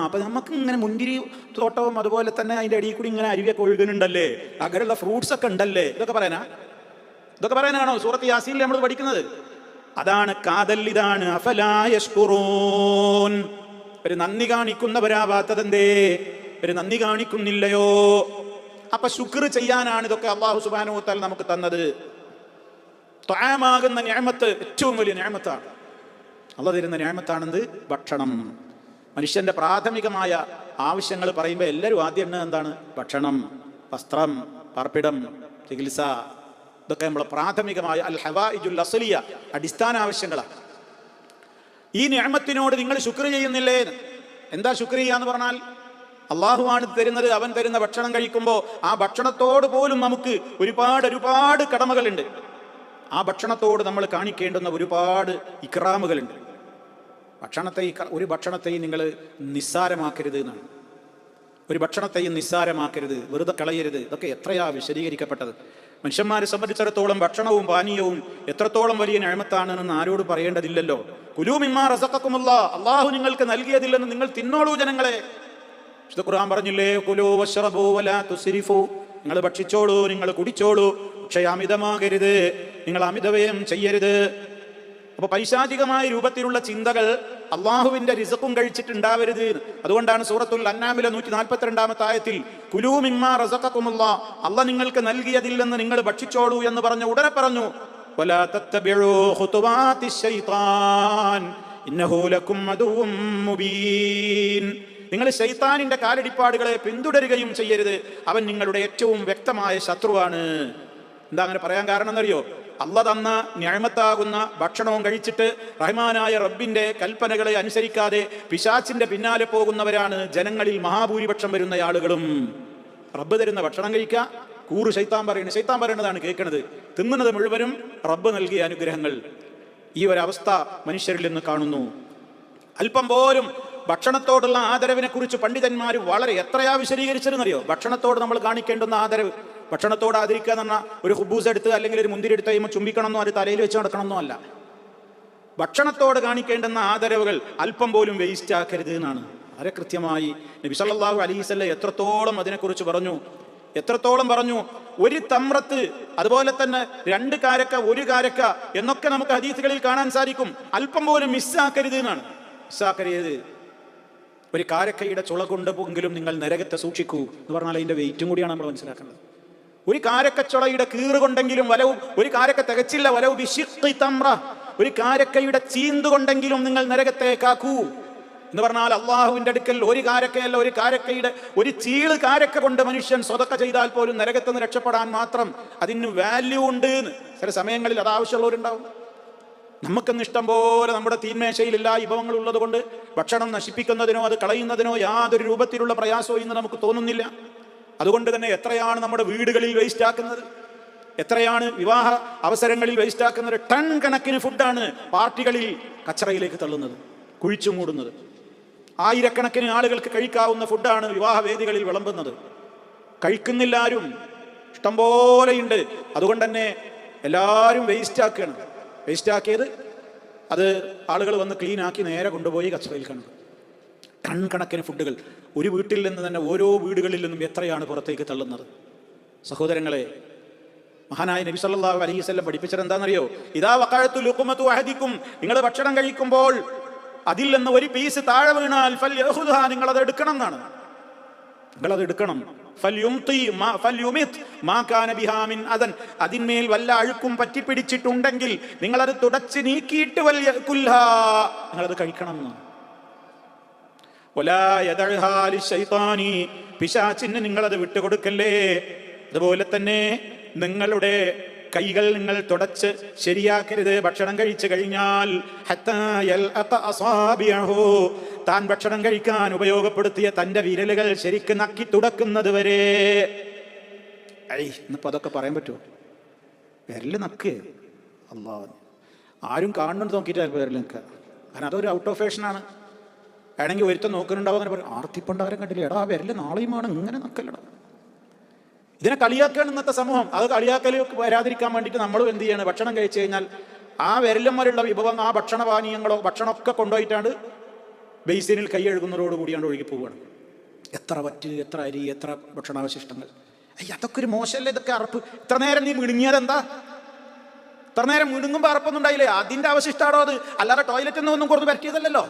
അപ്പൊ നമുക്ക് ഇങ്ങനെ മുന്തിരി തോട്ടവും അതുപോലെ തന്നെ അതിന്റെ അടിയിൽ കൂടി ഇങ്ങനെ അരുവിയൊക്കെ ഒഴുകുന്നുണ്ടല്ലേ, അങ്ങനെയുള്ള ഫ്രൂട്ട്സ് ഒക്കെ ഉണ്ടല്ലേ, ഇതൊക്കെ പറയാനാണോ സൂറത്ത് യാസീനിൽ നമ്മൾ പഠിക്കുന്നത്? അതാണ് കാതൽ. ഇതാണ് അഫലാ യശ്കുറൂൻ. ഒരു നന്ദി കാണിക്കുന്നവരാവാത്തതെന്തേ? ഒരു നന്ദി കാണിക്കുന്നില്ലയോ? അപ്പൊ ശുക്ർ ചെയ്യാനാണ് ഇതൊക്കെ അല്ലാഹു സുബ്ഹാനഹു വ തആല നമുക്ക് തന്നത്. ത്വആമാകുന്ന നിഅമത്ത് ഏറ്റവും വലിയ നിഅമത്താണ്. അല്ലാഹു തരുന്ന നിഅമത്താണെന്ത്? ഭക്ഷണം. മനുഷ്യന്റെ പ്രാഥമികമായ ആവശ്യങ്ങൾ പറയുമ്പോൾ എല്ലാവരും ആദ്യം എന്താണ്? ഭക്ഷണം, വസ്ത്രം, പാർപ്പിടം, ചികിത്സ. ഇതൊക്കെ നമ്മളെ പ്രാഥമികമായ അൽ ഹവായിജുൽ അസ്ലിയ, അടിസ്ഥാന ആവശ്യങ്ങളാണ്. ഈ നിഅമത്തിനോട് നിങ്ങൾ ശുക്ർ ചെയ്യുന്നില്ലേ? എന്താ ശുക്ർ ചെയ്യാന്ന് പറഞ്ഞാൽ, അള്ളാഹുവാണ് തരുന്നത്. അവൻ തരുന്ന ഭക്ഷണം കഴിക്കുമ്പോൾ ആ ഭക്ഷണത്തോട് പോലും നമുക്ക് ഒരുപാട് കടമകളുണ്ട്. ആ ഭക്ഷണത്തോട് നമ്മൾ കാണിക്കേണ്ടുന്ന ഒരുപാട് ഇക്റാമുകളുണ്ട്. ഒരു ഭക്ഷണത്തെയും നിങ്ങൾ നിസ്സാരമാക്കരുത് എന്നാണ്. ഒരു ഭക്ഷണത്തെയും നിസ്സാരമാക്കരുത്, വെറുതെ കളയരുത്. ഇതൊക്കെ എത്രയാ വിശദീകരിക്കപ്പെട്ടത്. മനുഷ്യന്മാരെ സംബന്ധിച്ചിടത്തോളം ഭക്ഷണവും പാനീയവും എത്രത്തോളം വലിയ നിഅമത്താണെന്ന് ആരോട് പറയേണ്ടതില്ലല്ലോ. കുലൂ മിമ്മാ റസഖക്കുമുല്ലാഹ്, അള്ളാഹു നിങ്ങൾക്ക് നൽകിയതില്ലെന്ന് നിങ്ങൾ തിന്നോളൂ ജനങ്ങളെ. ഖുർആൻ പറഞ്ഞില്ലേ, കുലൂ വശ്റബൂ വലാ തുസ്രിഫൂ, നിങ്ങൾ ഭക്ഷിച്ചോളൂ, നിങ്ങൾ കുടിച്ചോളൂ, പക്ഷേ അമിതമാകരുത്, നിങ്ങൾ അമിതവ്യയം ചെയ്യരുത്. അപ്പൊ പൈശാചികമായ രൂപത്തിലുള്ള ചിന്തകൾ അള്ളാഹുവിന്റെ റിസ്ഖും കഴിച്ചിട്ടുണ്ടാവരുത്. അതുകൊണ്ടാണ് സൂറത്തുൽ അൻആമിലെ 142-ാമത്തെ ആയത്തിൽ കുലൂ മിമ്മാ റസഖക്കുമുല്ലാഹ്, അള്ളാഹ് നിങ്ങൾക്ക് നൽകിയതിൽ നിന്ന് നിങ്ങൾ ഭക്ഷിച്ചോളൂ എന്ന് പറഞ്ഞു ഉടനെ പറഞ്ഞു, വലാ തത്തബിഉ ഖുതുവാതിശ് ശൈത്താൻ ഇന്നഹു ലക്കും അദുവ്വും മുബീൻ. നിങ്ങൾ ശൈത്താനിന്റെ കാലടിപ്പാടുകളെ പിന്തുടരുകയും ചെയ്യരുത്, അവൻ നിങ്ങളുടെ ഏറ്റവും വ്യക്തമായ ശത്രുവാണ്. എന്താ അങ്ങനെ പറയാൻ കാരണം എന്നറിയോ? അല്ലാഹ് തന്ന നിഅമത്താകുന്ന ഭക്ഷണവും കഴിച്ചിട്ട് റഹ്മാനായ റബ്ബിന്റെ കൽപ്പനകളെ അനുസരിക്കാതെ പിശാചിന്റെ പിന്നാലെ പോകുന്നവരാണ് ജനങ്ങളിൽ മഹാഭൂരിപക്ഷം വരുന്ന ആളുകളും. റബ്ബ് തരുന്ന ഭക്ഷണം കഴിക്കുക, കൂറ് ശൈത്താൻ പറയുന്നത്, ശൈത്താൻ പറയുന്നതാണ് കേൾക്കുന്നത്, തിന്നുന്നത് മുഴുവനും റബ്ബ് നൽകിയ അനുഗ്രഹങ്ങൾ. ഈ ഒരവസ്ഥ മനുഷ്യരിൽ നിന്ന് കാണുന്നു. അല്പം പോലും ഭക്ഷണത്തോടുള്ള ആദരവിനെ കുറിച്ച് പണ്ഡിതന്മാർ എത്രയാ വിശദീകരിച്ചതെന്നറിയോ? ഭക്ഷണത്തോട് നമ്മൾ കാണിക്കേണ്ടുന്ന ആദരവ്, ഭക്ഷണത്തോട് ആദരിക്കുക എന്ന് പറഞ്ഞാൽ ഒരു ഹുബൂസ് എടുത്ത് അല്ലെങ്കിൽ ഒരു മുന്തിരി എടുത്ത് കഴിയുമ്പോൾ ചുംബിക്കണമെന്നോ അത് തലയിൽ വെച്ച് നടക്കണമെന്നോ അല്ല. ഭക്ഷണത്തോട് കാണിക്കേണ്ടുന്ന ആദരവുകൾ അല്പം പോലും വേസ്റ്റ് ആക്കരുത് എന്നാണ് വളരെ കൃത്യമായി നബി സല്ലല്ലാഹു അലൈഹി വസല്ലം എത്രത്തോളം അതിനെക്കുറിച്ച് പറഞ്ഞു, എത്രത്തോളം പറഞ്ഞു. ഒരു തമ്രത്ത്, അതുപോലെ തന്നെ 2 കാരക്ക, 1 കാരക്ക എന്നൊക്കെ നമുക്ക് ഹദീസുകളിൽ കാണാൻ സാധിക്കും. അല്പം പോലും മിസ്സാക്കരുത് എന്നാണ്. മിസ്സാക്കരുത്. ഒരു കാരക്കയുടെ ചുള കൊണ്ടെങ്കിലും നിങ്ങൾ നരകത്തെ സൂക്ഷിക്കൂ എന്ന് പറഞ്ഞാൽ അതിന്റെ വെയിറ്റും കൂടിയാണ് നമ്മൾ മനസ്സിലാക്കുന്നത്. ഒരു കാരക്കച്ചുളയുടെ കീറ് കൊണ്ടെങ്കിലും, വലവും ഒരു കാരക്ക തികച്ചില്ല, വലവും ബിശിഖ്ഖി തംറ, ഒരു കാരക്കയുടെ ചീന്ത് കൊണ്ടെങ്കിലും നിങ്ങൾ നരകത്തെ കാക്കൂ എന്ന് പറഞ്ഞാൽ അള്ളാഹുവിന്റെ അടുക്കൽ ഒരു കാരക്കയല്ല, ഒരു കാരക്കയുടെ ഒരു ചീള് കാരക്ക കൊണ്ട് മനുഷ്യൻ സ്വതക്ക ചെയ്താൽ പോലും നരകത്തിൽ നിന്ന് രക്ഷപ്പെടാൻ മാത്രം അതിന് വാല്യൂ ഉണ്ട്. ചില സമയങ്ങളിൽ അത് ആവശ്യമുള്ളവരുണ്ടാവും. നമുക്കെന്ന് ഇഷ്ടം പോലെ നമ്മുടെ തീന്മേശയിൽ എല്ലാ വിഭവങ്ങൾ ഉള്ളത് കൊണ്ട് ഭക്ഷണം നശിപ്പിക്കുന്നതിനോ അത് കളയുന്നതിനോ യാതൊരു രൂപത്തിലുള്ള പ്രയാസവും ഇന്ന് നമുക്ക് തോന്നുന്നില്ല. അതുകൊണ്ട് തന്നെ എത്രയാണ് നമ്മുടെ വീടുകളിൽ വേസ്റ്റ് ആക്കുന്നത്, എത്രയാണ് വിവാഹ അവസരങ്ങളിൽ വേസ്റ്റ് ആക്കുന്നത്. ടൺ കണക്കിന് ഫുഡാണ് പാർട്ടികളിൽ കച്ചറയിലേക്ക് തള്ളുന്നത്, കുഴിച്ചു മൂടുന്നത്. ആയിരക്കണക്കിന് ആളുകൾക്ക് കഴിക്കാവുന്ന ഫുഡാണ് വിവാഹ വേദികളിൽ വിളമ്പുന്നത്. കഴിക്കുന്നില്ല ആരും, ഇഷ്ടംപോലെയുണ്ട്. അതുകൊണ്ട് തന്നെ എല്ലാവരും വേസ്റ്റ് ആക്കുകയാണ്. വേസ്റ്റ് ആക്കിയത് അത് ആളുകൾ വന്ന് ക്ലീൻ ആക്കി നേരെ കൊണ്ടുപോയി കച്ചറയിൽ കണ്ടു. ടൺ കണക്കിന് ഫുഡുകൾ ഒരു വീട്ടിൽ നിന്ന് തന്നെ ഓരോ വീടുകളിൽ നിന്നും എത്രയാണ് പുറത്തേക്ക് തള്ളുന്നത്. സഹോദരങ്ങളെ, മഹാനായ നബി സല്ലല്ലാഹു അലൈഹി വസല്ലം പഠിപ്പിച്ചത് എന്താണെന്നറിയോ? ഇദാ വഖഅതു ലുഖ്മതു അഹദിക്കും, നിങ്ങൾ ഭക്ഷണം കഴിക്കുമ്പോൾ അതിൽ നിന്ന് ഒരു പീസ് താഴെ വീണാൽ ഫൽയഖുദ്ഹാ, നിങ്ങൾ അത് എടുക്കണം എന്നാണ്. നിങ്ങളത് എടുക്കണം. അതിന്മേൽ വല്ല അഴുക്കും പറ്റിപ്പിടിച്ചിട്ടുണ്ടെങ്കിൽ നിങ്ങളത് തുടച്ച് നീക്കിയിട്ട് നിങ്ങളത് കഴിക്കണം എന്ന്. പിശാചിന് നിങ്ങളത് വിട്ടുകൊടുക്കല്ലേ. അതുപോലെ തന്നെ നിങ്ങളുടെ കൈകൾ നിങ്ങൾ തുടച്ച് ശരിയാക്കരുത്. ഭക്ഷണം കഴിച്ചു കഴിഞ്ഞാൽ താൻ ഭക്ഷണം കഴിക്കാൻ ഉപയോഗപ്പെടുത്തിയ തൻ്റെ വിരലുകൾ ശരിക്ക് നക്കി തുടക്കുന്നത് വരെ. ഇന്നിപ്പോൾ അതൊക്കെ പറയാൻ പറ്റുമോ? വിരല് നക്ക്, അല്ലാ, ആരും കാണുന്നുണ്ട് നോക്കിയിട്ട് വിരൽ നിൽക്കുക. കാരണം അതൊരു ഔട്ട് ഓഫ് ഫാഷനാണ്. വേണമെങ്കിൽ ഒരുത്തം നോക്കുന്നുണ്ടാവും, അങ്ങനെ പറയും ആർത്തിപ്പണ്ടാരം കണ്ടില്ല, എടാ ആ വിരല് നാളെയുമാണ് ഇങ്ങനെ നക്കല്ലടാ. ഇതിനെ കളിയാക്കുകയാണ് ഇന്നത്തെ സമൂഹം. അത് കളിയാക്കൽ വരാതിരിക്കാൻ വേണ്ടിയിട്ട് നമ്മളും എന്ത് ചെയ്യാണ്? ഭക്ഷണം കഴിച്ചു കഴിഞ്ഞാൽ ആ വിരലുമ്മലുള്ള വിഭവം, ആ ഭക്ഷണപാനീയങ്ങളോ ഭക്ഷണമൊക്കെ കൊണ്ടുപോയിട്ടാണ് ബേസിനിൽ കൈ എഴുകുന്നതോട് കൂടിയാണ്ട് ഒഴുകി പോവുകയാണ്. എത്ര വറ്റ്, എത്ര അരി, എത്ര ഭക്ഷണാവശിഷ്ടങ്ങൾ. അതൊക്കെ ഒരു മോശമല്ലേ? ഇതൊക്കെ അറപ്പ്. ഇത്ര നേരം നീ മിടുങ്ങിയതെന്താ? ഇത്ര നേരം മിടുങ്ങുമ്പോൾ അറപ്പൊന്നും ഉണ്ടായില്ലേ? അതിൻ്റെ അവശിഷ്ടമാണോ അത്? അല്ലാതെ ടോയ്ലറ്റിൽ നിന്നൊന്നും കുറഞ്ഞ് പറ്റിയതല്ലോ.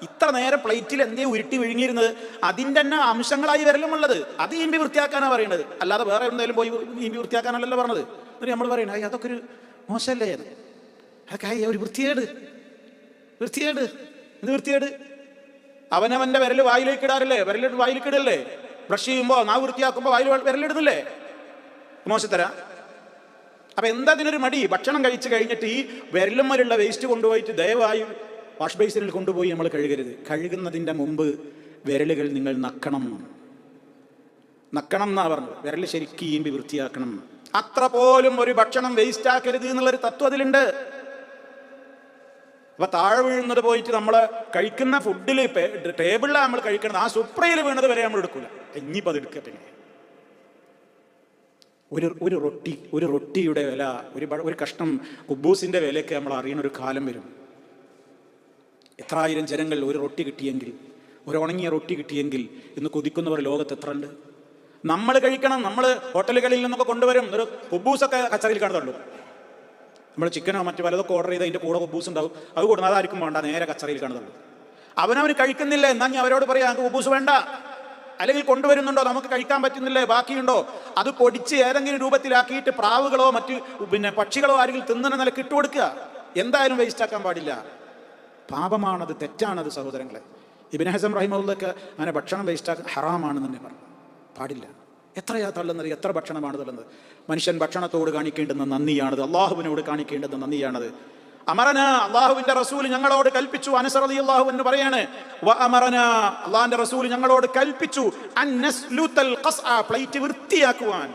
ഇത്ര നേരം പ്ലേറ്റിൽ എന്തേ ഉരുട്ടി വിഴുങ്ങിയിരുന്നത് അതിൻ്റെ തന്നെ അംശങ്ങളായി വരലുമുള്ളത്. അത് ഈമ്പി വൃത്തിയാക്കാനാണ് പറയുന്നത്, അല്ലാതെ വേറെ എന്തെങ്കിലും പോയി ഈമ്പി വൃത്തിയാക്കാനല്ലല്ലോ പറഞ്ഞത്. എന്നിട്ട് നമ്മൾ പറയണത് അതൊക്കെ ഒരു മോശമല്ലേ? അതൊക്കെ ഒരു വൃത്തികേട്. എന്ത് വൃത്തികേട്? അവനവൻ്റെ വിരൽ വായിലേക്ക് ഇടാറില്ലേ? വിരലിട്ട് വായിലേക്ക് ഇടല്ലേ? ബ്രഷ് ചെയ്യുമ്പോൾ, നാവ് വൃത്തിയാക്കുമ്പോൾ വിരലിടുന്നില്ലേ? മോശത്തര. അപ്പം എന്താ അതിനൊരു മടി? ഭക്ഷണം കഴിച്ച് കഴിഞ്ഞിട്ട് ഈ വിരലുമ്മലുള്ള വേസ്റ്റ് കൊണ്ടുപോയിട്ട് ദയവായി വാഷ് ബേസിനിൽ കൊണ്ടുപോയി നമ്മൾ കഴുകരുത്. കഴുകുന്നതിൻ്റെ മുമ്പ് വിരലുകൾ നിങ്ങൾ നക്കണം എന്നാ പറഞ്ഞത്. വിരൽ ശരിക്കും ഈമ്പി വൃത്തിയാക്കണം. അത്ര പോലും ഒരു ഭക്ഷണം വേസ്റ്റ് ആക്കരുത് എന്നുള്ളൊരു തത്വം അതിലുണ്ട്. അപ്പൊ താഴെ വീഴുന്നത് പോയിട്ട് നമ്മൾ കഴിക്കുന്ന ഫുഡിൽ ടേബിളിലാണ് നമ്മൾ കഴിക്കുന്നത്. ആ സുപ്രയിൽ വീണത് വരെ നമ്മൾ എടുക്കൂല. ഇനിയിപ്പോൾ അത് എടുക്കുക. പിന്നെ ഒരു റൊട്ടിയുടെ വില, ഒരു കഷ്ണം കുബൂസിന്റെ വിലയൊക്കെ നമ്മൾ അറിയുന്ന ഒരു കാലം വരും. എത്രായിരം ജനങ്ങൾ ഒരു റൊട്ടി കിട്ടിയെങ്കിൽ, ഒരു ഉണങ്ങിയ റൊട്ടി കിട്ടിയെങ്കിൽ ഇന്ന് കൊതിക്കുന്നവർ ലോകത്ത് എത്ര ഉണ്ട്? നമ്മൾ കഴിക്കണം. നമ്മൾ ഹോട്ടലുകളിൽ നിന്നൊക്കെ കൊണ്ടുവരും. ഒരു കുബൂസൊക്കെ കച്ചറിയിൽ കാണുന്നുള്ളൂ. നമ്മൾ ചിക്കനോ മറ്റു പലതൊക്കെ ഓർഡർ ചെയ്ത് അതിൻ്റെ കൂടെ കുബൂസ് ഉണ്ടാവും. അത് കൂടുന്നത് അതായിരിക്കും വേണ്ട, നേരെ കച്ചറിയിൽ കാണുന്നുള്ളൂ. അവനവന് കഴിക്കുന്നില്ല എന്നാൽ ഞാൻ അവരോട് പറയാം നമുക്ക് കുബൂസ് വേണ്ട. അല്ലെങ്കിൽ കൊണ്ടുവരുന്നുണ്ടോ, നമുക്ക് കഴിക്കാൻ പറ്റുന്നില്ലേ, ബാക്കിയുണ്ടോ, അത് പൊടിച്ച് ഏതെങ്കിലും രൂപത്തിലാക്കിയിട്ട് പ്രാവുകളോ മറ്റ് പക്ഷികളോ ആരെങ്കിലും തിന്നുന്ന നിലക്ക് ഇട്ടുകൊടുക്കുക. എന്തായാലും വേസ്റ്റ് ആക്കാൻ പാടില്ല. പാപമാണത്, തെറ്റാണത് സഹോദരങ്ങളെ. ഇബ്നു ഹസം റഹിമഹുള്ളാഹ് അങ്ങനെ ഭക്ഷണം വേസ്റ്റാക്കാൻ ഹറാമാണെന്ന് തന്നെ പറഞ്ഞു. പാടില്ല. എത്രയാ തള്ളുന്നത്? എത്ര ഭക്ഷണമാണ് തള്ളുന്നത്? മനുഷ്യൻ ഭക്ഷണത്തോട് കാണിക്കേണ്ടുന്ന നന്ദിയാണത്, അള്ളാഹുവിനോട് കാണിക്കേണ്ടുന്ന നന്ദിയാണത്. അമറന, അള്ളാഹുവിന്റെ റസൂൽ ഞങ്ങളോട് കൽപ്പിച്ചു. അനസ് റളിയല്ലാഹു അൻഹു പറയാണ്, അമറന, അള്ളാഹിന്റെ റസൂൽ ഞങ്ങളോട് കൽപ്പിച്ചു പ്ലേറ്റ് വൃത്തിയാക്കുവാൻ,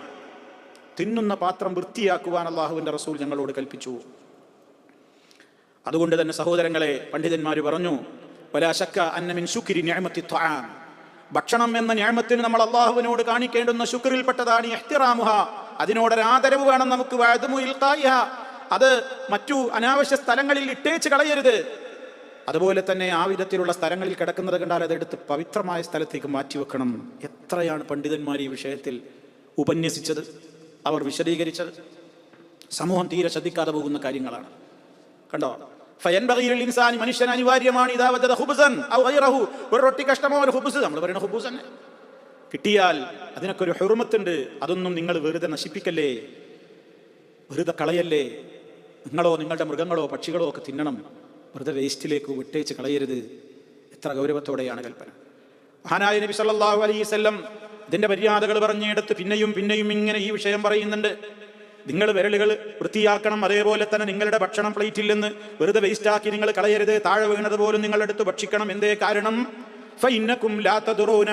തിന്നുന്ന പാത്രം വൃത്തിയാക്കുവാൻ അള്ളാഹുവിന്റെ റസൂൽ ഞങ്ങളോട് കൽപ്പിച്ചു. അതുകൊണ്ട് തന്നെ സഹോദരങ്ങളെ, പണ്ഡിതന്മാർ പറഞ്ഞു, വലാ ശക്ക അന്ന മിൻ ശുക്രി നിഅമത്തി ത്വആം, ഭക്ഷണം എന്ന നിഅമത്തിന് നമ്മൾ അള്ളാഹുവിനോട് കാണിക്കേണ്ടുന്ന ശുക്രിൽപ്പെട്ടതാണ് ഇഹ്തിറാമുഹ, അതിനോടൊരു ആദരവ് വേണം നമുക്ക്. വഅദമു ഇൽഖായിഹ, അത് മറ്റു അനാവശ്യ സ്ഥലങ്ങളിൽ ഇട്ടേച്ച് കളയരുത്. അതുപോലെ തന്നെ ആ വിധത്തിലുള്ള സ്ഥലങ്ങളിൽ കിടക്കുന്നത് കണ്ടാൽ അതെടുത്ത് പവിത്രമായ സ്ഥലത്തേക്ക് മാറ്റിവെക്കണം. എത്രയാണ് പണ്ഡിതന്മാർ ഈ വിഷയത്തിൽ ഉപന്യസിച്ചത്, അവർ വിശദീകരിച്ചത്. സമൂഹം തീരെ ശ്രദ്ധിക്കാതെ പോകുന്ന കാര്യങ്ങളാണ്. കണ്ടോ? ഫയൻബഗിൽ ഇൻസാനി, മനുഷ്യൻ അനിവാര്യമാണ് ഇദാ വജദ ഖുബ്സൻ ഔ ഗൈറഹു, ഒരു റൊട്ടി കഷ്ണമോ ഒരു ഖുബ്സ്, നമ്മൾ പറയുന്ന ഖുബ്സ് തന്നെ കിട്ടിയാൽ അതിനൊക്കെ ഒരു ഹുർമത്തുണ്ട്. അതൊന്നും നിങ്ങൾ വെറുതെ നശിപ്പിക്കല്ലേ, വെറുതെ കളയല്ലേ. നിങ്ങളോ നിങ്ങളുടെ മൃഗങ്ങളോ പക്ഷികളോ ഒക്കെ തിന്നണം, വെറുതെ വേസ്റ്റിലേക്ക് വിട്ടേച്ച് കളയരുത്. എത്ര ഗൗരവത്തോടെയാണ് കൽപ്പന. മഹാനായ നബി സല്ലല്ലാഹു അലൈഹി വസല്ലം ഇതിന്റെ മര്യാദകൾ പറഞ്ഞെടുത്ത് പിന്നെയും പിന്നെയും ഇങ്ങനെ ഈ വിഷയം പറയുന്നുണ്ട്. നിങ്ങൾ വിരലുകൾ വൃത്തിയാക്കണം. അതേപോലെ തന്നെ നിങ്ങളുടെ ഭക്ഷണം പ്ലേറ്റിൽ നിന്ന് വെറുതെ വേസ്റ്റാക്കി നിങ്ങൾ കളയരുത്. താഴെ വീണത് പോലും നിങ്ങളെടുത്ത് ഭക്ഷിക്കണം. എന്തേ കാരണം? ഫഇന്നകും ലാ തദറൂന,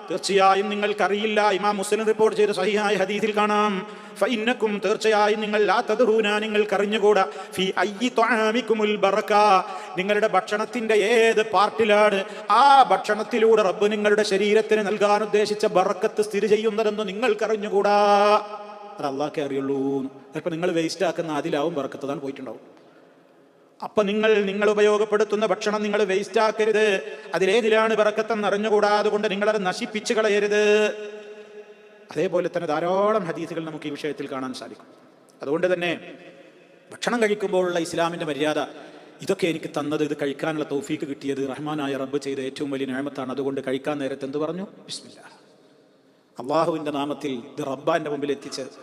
തീർച്ചയായും നിങ്ങൾക്കറിയില്ല. ഇമാം മുസ്ലിം റിപ്പോർട്ട് ചെയ്ത സഹിഹായ ഹദീസിൽ കാണാം, ഫഇന്നകും, തീർച്ചയായും നിങ്ങൾ, ലാ തദറൂന, നിങ്ങൾക്കറിഞ്ഞുകൂടാ, ഫി അയ്യി ത്വആമികുമുൽ ബറക, നിങ്ങളുടെ ഭക്ഷണത്തിന്റെ ഏത് പാർട്ടിലാണ് ആ ഭക്ഷണത്തിലൂടെ റബ്ബ് നിങ്ങളുടെ ശരീരത്തിന് നൽകാൻ ഉദ്ദേശിച്ച ബറക്കത്ത് സ്ഥിതി ചെയ്യുന്നതെന്ന് നിങ്ങൾക്കറിഞ്ഞുകൂടാ. അത് അള്ളാഹ്ക്കേ അറിയുള്ളൂ. ചിലപ്പോൾ നിങ്ങൾ വേസ്റ്റ് ആക്കുന്ന അതിലാവും ബറക്കത്ത്, അതാണ് പോയിട്ടുണ്ടാവും. അപ്പൊ നിങ്ങൾ ഉപയോഗപ്പെടുത്തുന്ന ഭക്ഷണം നിങ്ങൾ വേസ്റ്റ് ആക്കരുത്. അതിലേതിലാണ് ബറക്കത്തെന്ന് അറിഞ്ഞുകൂടാ. അതുകൊണ്ട് നിങ്ങളത് നശിപ്പിച്ചു കളയരുത്. അതേപോലെ തന്നെ ധാരാളം ഹദീസുകൾ നമുക്ക് ഈ വിഷയത്തിൽ കാണാൻ സാധിക്കും. അതുകൊണ്ട് തന്നെ ഭക്ഷണം കഴിക്കുമ്പോഴുള്ള ഇസ്ലാമിന്റെ മര്യാദ, ഇതൊക്കെ എനിക്ക് തന്നത്, ഇത് കഴിക്കാനുള്ള തൗഫീക്ക് കിട്ടിയത് റഹ്മാനായ റബ്ബ് ചെയ്ത ഏറ്റവും വലിയ നിഅമത്താണ്. അതുകൊണ്ട് കഴിക്കാൻ നേരത്തെ എന്ത് പറഞ്ഞു? ബിസ്മില്ലാഹ്, അള്ളാഹുവിന്റെ നാമത്തിൽ. ഇത് റബ്ബാന്റെ മുമ്പിൽ എത്തിച്ചത്.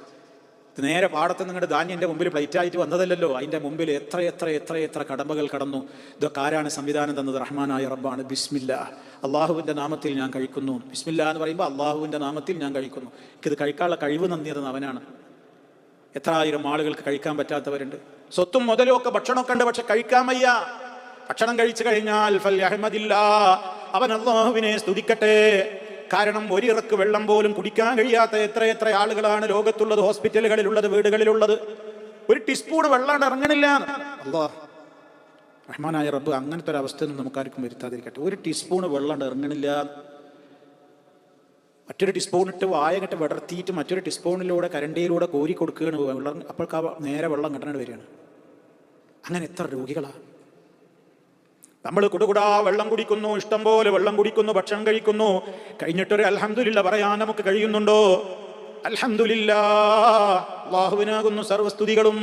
നേരെ പാടത്ത് നിങ്ങളുടെ ധാന്യൻ്റെ മുമ്പിൽ പ്ലേറ്റായിട്ട് വന്നതല്ലല്ലോ. അതിൻ്റെ മുമ്പിൽ എത്ര എത്ര എത്ര എത്ര കടമ്പകൾ കടന്നു. ഇതൊക്കെ ആരാണ് സംവിധാനം തന്നത്? റഹ്മാനായ റബ്ബാണ്. ബിസ്മില്ലാ, അള്ളാഹുവിൻ്റെ നാമത്തിൽ ഞാൻ കഴിക്കുന്നു. ബിസ്മില്ലാ എന്ന് പറയുമ്പോൾ അള്ളാഹുവിൻ്റെ നാമത്തിൽ ഞാൻ കഴിക്കുന്നു. എനിക്കിത് കഴിക്കാനുള്ള കഴിവ് നന്ദിയതെന്ന് അവനാണ്. എത്ര ആയിരം ആളുകൾക്ക് കഴിക്കാൻ പറ്റാത്തവരുണ്ട്. സ്വത്തും മുതലും ഒക്കെ ഭക്ഷണമൊക്കെ ഉണ്ട്, പക്ഷെ കഴിക്കാൻ വയ്യ. ഭക്ഷണം കഴിച്ചു കഴിഞ്ഞാൽ ഫൽയഹ്മദില്ലാ, അവൻ അള്ളാഹുവിനെ സ്തുതിക്കട്ടെ. കാരണം ഒരിറക്ക് വെള്ളം പോലും കുടിക്കാൻ കഴിയാത്ത എത്ര ആളുകളാണ് ലോകത്തുള്ളത്, ഹോസ്പിറ്റലുകളിലുള്ളത്, വീടുകളിലുള്ളത്. ഒരു ടീസ്പൂൺ വെള്ളം ഇറങ്ങണില്ല. അല്ലാഹ്, റഹ്മാനായ റബ്ബ് അങ്ങനത്തെ ഒരു അവസ്ഥയൊന്നും നമുക്കാർക്കും വരുത്താതിരിക്കട്ടെ. ഒരു ടീസ്പൂൺ വെള്ളം ഇറങ്ങണില്ല. മറ്റൊരു ടീസ്പൂൺ ഇട്ട് വായകട്ട് വിടർത്തിയിട്ട് മറ്റൊരു ടീസ്പൂണിലൂടെ കരണ്ടിയിലൂടെ കോരി കൊടുക്കുകയാണ് വെള്ളം. അപ്പോഴേക്ക് നേരെ വെള്ളം കിട്ടണ വരികയാണ്. അങ്ങനെ എത്ര രോഗികളാണ്. നമ്മൾ കുടുകുടാ വെള്ളം കുടിക്കുന്നു, ഇഷ്ടം പോലെ വെള്ളം കുടിക്കുന്നു, ഭക്ഷണം കഴിക്കുന്നു. കഴിഞ്ഞിട്ടൊരു അൽഹംദുലില്ലാ പറയാൻ നമുക്ക് കഴിയുന്നുണ്ടോ? അൽഹംദുലില്ലാ, അല്ലാഹുവിനാകുന്നു സർവ്വസ്തുതികളും.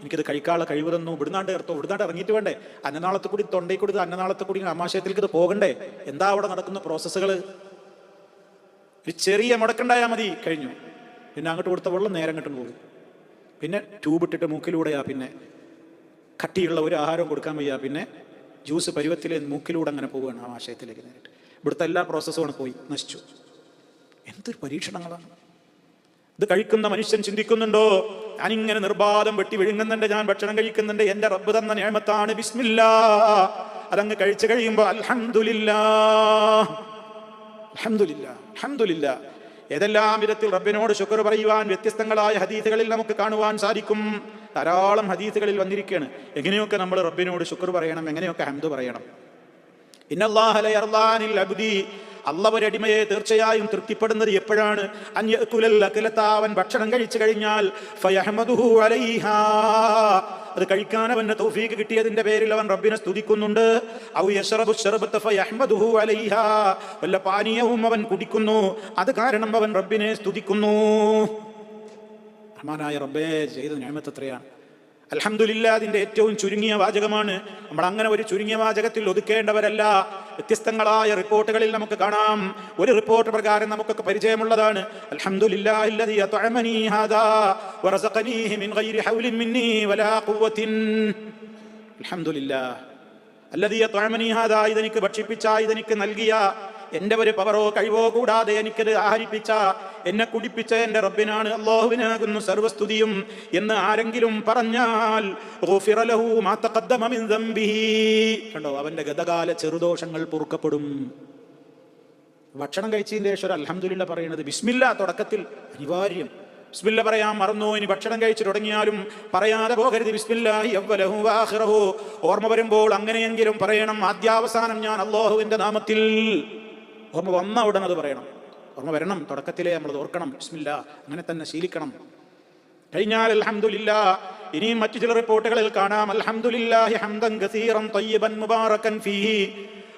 എനിക്കിത് കഴിക്കാനുള്ള കഴിവ് തന്നു. ഇവിടുന്നാണ്ട് ഇറങ്ങിയിട്ട് വേണ്ടേ അന്നനാളത്തെ കൂടി, തൊണ്ടയിൽ കൂടി അന്നനാളത്തെ കൂടി ആമാശയത്തിലേക്ക് ഇത് പോകണ്ടേ? എന്താ അവിടെ നടക്കുന്ന പ്രോസസ്സുകൾ? ഒരു ചെറിയ മുടക്കുണ്ടായാൽ മതി, കഴിഞ്ഞു. പിന്നെ അങ്ങോട്ട് കൊടുത്ത വെള്ളം നേരെ അങ്ങോട്ടും പോകും. പിന്നെ ട്യൂബ് ഇട്ടിട്ട് മൂക്കിലൂടെയാ. പിന്നെ കട്ടിയുള്ള ഒരു ആഹാരം കൊടുക്കാൻ വയ്യ. പിന്നെ ജ്യൂസ് പരുവത്തിൽ മൂക്കിലൂടെ അങ്ങനെ പോവുകയാണ് ആമാശയത്തിലേക്ക് നേരിട്ട്. ഇവിടുത്തെ എല്ലാ പ്രോസസ്സുമാണ് പോയി, നശിച്ചു. എന്തൊരു പരീക്ഷണങ്ങളാണ് ഇത്! കഴിക്കുന്ന മനുഷ്യൻ ചിന്തിക്കുന്നുണ്ടോ? ഞാനിങ്ങനെ നിർബാധം വെട്ടി വിഴുങ്ങുന്നുണ്ട്, ഞാൻ ഭക്ഷണം കഴിക്കുന്നുണ്ട്, എന്റെ റബ്ബ് തന്ന നിഅമത്താണ്, ബിസ്മില്ലാ. അതങ്ങ് കഴിച്ചു കഴിയുമ്പോൾ അൽഹംദുലില്ലാ, അൽഹംദുലില്ലാ, അൽഹംദുലില്ലാ. ഏതെല്ലാം വിധത്തിൽ റബ്ബിനോട് ശുക്ർ പറയുവാൻ വ്യത്യസ്തങ്ങളായ ഹദീസുകളിൽ നമുക്ക് കാണുവാൻ സാധിക്കും. ധാരാളം ഹദീസുകളിൽ വന്നിരിക്കുകയാണ് എങ്ങനെയൊക്കെ നമ്മൾ റബ്ബിനോട് ശുക്ർ പറയണം, എങ്ങനെയൊക്കെ ഹംദ് പറയണം. ഇന്നല്ലാഹ ലയർളാനിൽ അബ്ദി, അല്ലാഹു ഒരു അടിമയെ തീർച്ചയായും തൃപ്തിപ്പെടുന്നത് എപ്പോഴാണ്? അൻ യഅകുലൽ അക്ലത, അവൻ ഭക്ഷണം കഴിച്ചു കഴിഞ്ഞാൽ ഫയഹ്മദുഹു അലൈഹാ, അത് കഴിക്കാൻ അവന് തൗഫീഖ് കിട്ടിയതിന്റെ പേരിൽ അവൻ റബ്ബിനെ സ്തുതിക്കുന്നുണ്ട്. ഔ യശ്റബു ശർബത ഫയഹ്മദുഹു അലൈഹാ, വല്ല പാനീയവും അവൻ കുടിക്കുന്നു, അത് കാരണം അവൻ റബ്ബിനെ സ്തുതിക്കുന്നു. റഹ്മാനായ റബ്ബേ ചെയ്ത നിഅമത്ത് എത്രയാണ്! അൽഹംദുലില്ലാ അതിന്റെ ഏറ്റവും ചുരുങ്ങിയ വാചകമാണ്. നമ്മൾ അങ്ങനെ ഒരു ചുരുങ്ങിയ വാചകത്തിൽ ഒതുക്കേണ്ടവരല്ല. വ്യത്യസ്തങ്ങളായ റിപ്പോർട്ടുകളിൽ നമുക്ക് കാണാം. ഒരു റിപ്പോർട്ട് പ്രകാരം നമുക്കൊക്കെ പരിചയമുള്ളതാണ്. അൽഹംദുലില്ലാഹില്ലദീ അത്അമനീ ഹാദാ വറസഖനീഹി മിൻ ഗൈരി ഹൗലിൻ മിന്നീ വലാ ഖുവ്വത്തിൻ. അൽഹംദുലില്ലാഹ് അല്ലദീ അത്അമനീ ഹാദാ, ഇതെനിക്ക് ഭക്ഷിപ്പിച്ച, ഇതെനിക്ക് നൽകിയ, എന്റെ ഒരു പവറോ കഴിവോ കൂടാതെ എനിക്കത് ആഹരിപ്പിച്ച, എന്നെ കുടിപ്പിച്ച എന്റെ റബ്ബിനാണ്, അല്ലാഹുവിനാകുന്നു സർവസ്തുതിയും എന്ന് ആരെങ്കിലും പറഞ്ഞാൽ ഗുഫിറ ലഹു മാ തഖദ്ദമ മിൻ ദംബിഹി, കണ്ടോ, അവന്റെ ഗതകാല ചെറുദോഷങ്ങൾ പൊറുക്കപ്പെടും. ഭക്ഷണം കഴിച്ചതിന്റെ ശേഷം അൽഹംദുലില്ലാ പറയുന്നത് ബിസ്മില്ലാ തുടക്കത്തിൽ അനിവാര്യം. ബിസ്മില്ലാ പറയാൻ മറന്നു, ഇനി ഭക്ഷണം കഴിച്ചു തുടങ്ങിയാലും പറയാതെ പോകരുത്. ബിസ്മില്ലാഹി അവ്വലഹു വആഖിറഹു, ഓർമ്മ വരുമ്പോൾ അങ്ങനെയെങ്കിലും പറയണം. ആദ്യാവസാനം ഞാൻ അല്ലാഹുവിന്റെ നാമത്തിൽ. ഓർമ്മ വന്ന ഉടൻ അത് പറയണം. ഓർമ്മ വരണം, തുടക്കത്തിലേ നമ്മൾ ഓർക്കണം. ബിസ്മില്ലാ, അങ്ങനെ തന്നെ ശീലിക്കണം. കഴിഞ്ഞാൽ അൽഹംദുലില്ലാ. ഇനിയും മറ്റു ചില റിപ്പോർട്ടുകളിൽ കാണാം അൽഹംദുലില്ലാഹി ഹംദൻ കസീറൻ തയ്യിബൻ മുബാറകൻ ഫീഹി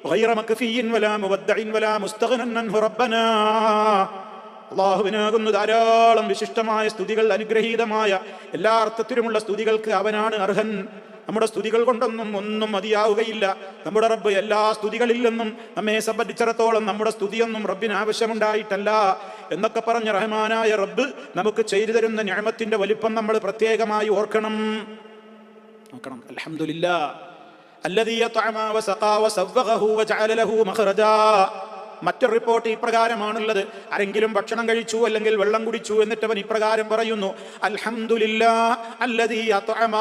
ഗൈറ മക്ഫിയിൻ വലാ മുവദ്ദഇൻ വലാ മുസ്തഗ്നൻ അൻഹു റബ്ബനാ. അല്ലാഹുവിനാകുന്നു ധാരാളം വിശിഷ്ടമായ സ്തുതികൾ, അനുഗ്രഹീതമായ എല്ലാ അർത്ഥത്തിലുമുള്ള സ്തുതികൾക്ക് അവനാണ് അർഹൻ. നമ്മുടെ സ്തുതികൾ കൊണ്ടൊന്നും ഒന്നും മതിയാവുകയില്ല. നമ്മുടെ റബ്ബ് എല്ലാ സ്തുതികളിൽ നിന്നും നമ്മെ സംബന്ധിച്ചിടത്തോളം നമ്മുടെ സ്തുതിയൊന്നും റബ്ബിന് ആവശ്യമുണ്ടായിട്ടല്ല എന്നൊക്കെ പറഞ്ഞ റഹ്മാനായ റബ്ബ് നമുക്ക് ചെയ്തു തരുന്ന നിഅമത്തിന്റെ വലിപ്പം നമ്മൾ പ്രത്യേകമായി ഓർക്കണം. അൽഹംദുലില്ലാ അല്ലദീ അത്അമ വസഖാ വസവ്വഗഹു വജഅല ലഹു മഖ്റജാ. മറ്റൊരു റിപ്പോർട്ട് ഇപ്രകാരമാണുള്ളത്, ആരെങ്കിലും ഭക്ഷണം കഴിച്ചു അല്ലെങ്കിൽ വെള്ളം കുടിച്ചു എന്നിട്ട് അവൻ ഇപ്രകാരം പറയുന്നു, അൽഹംദുലില്ലാഹ് അല്ലദീ അത്അമ.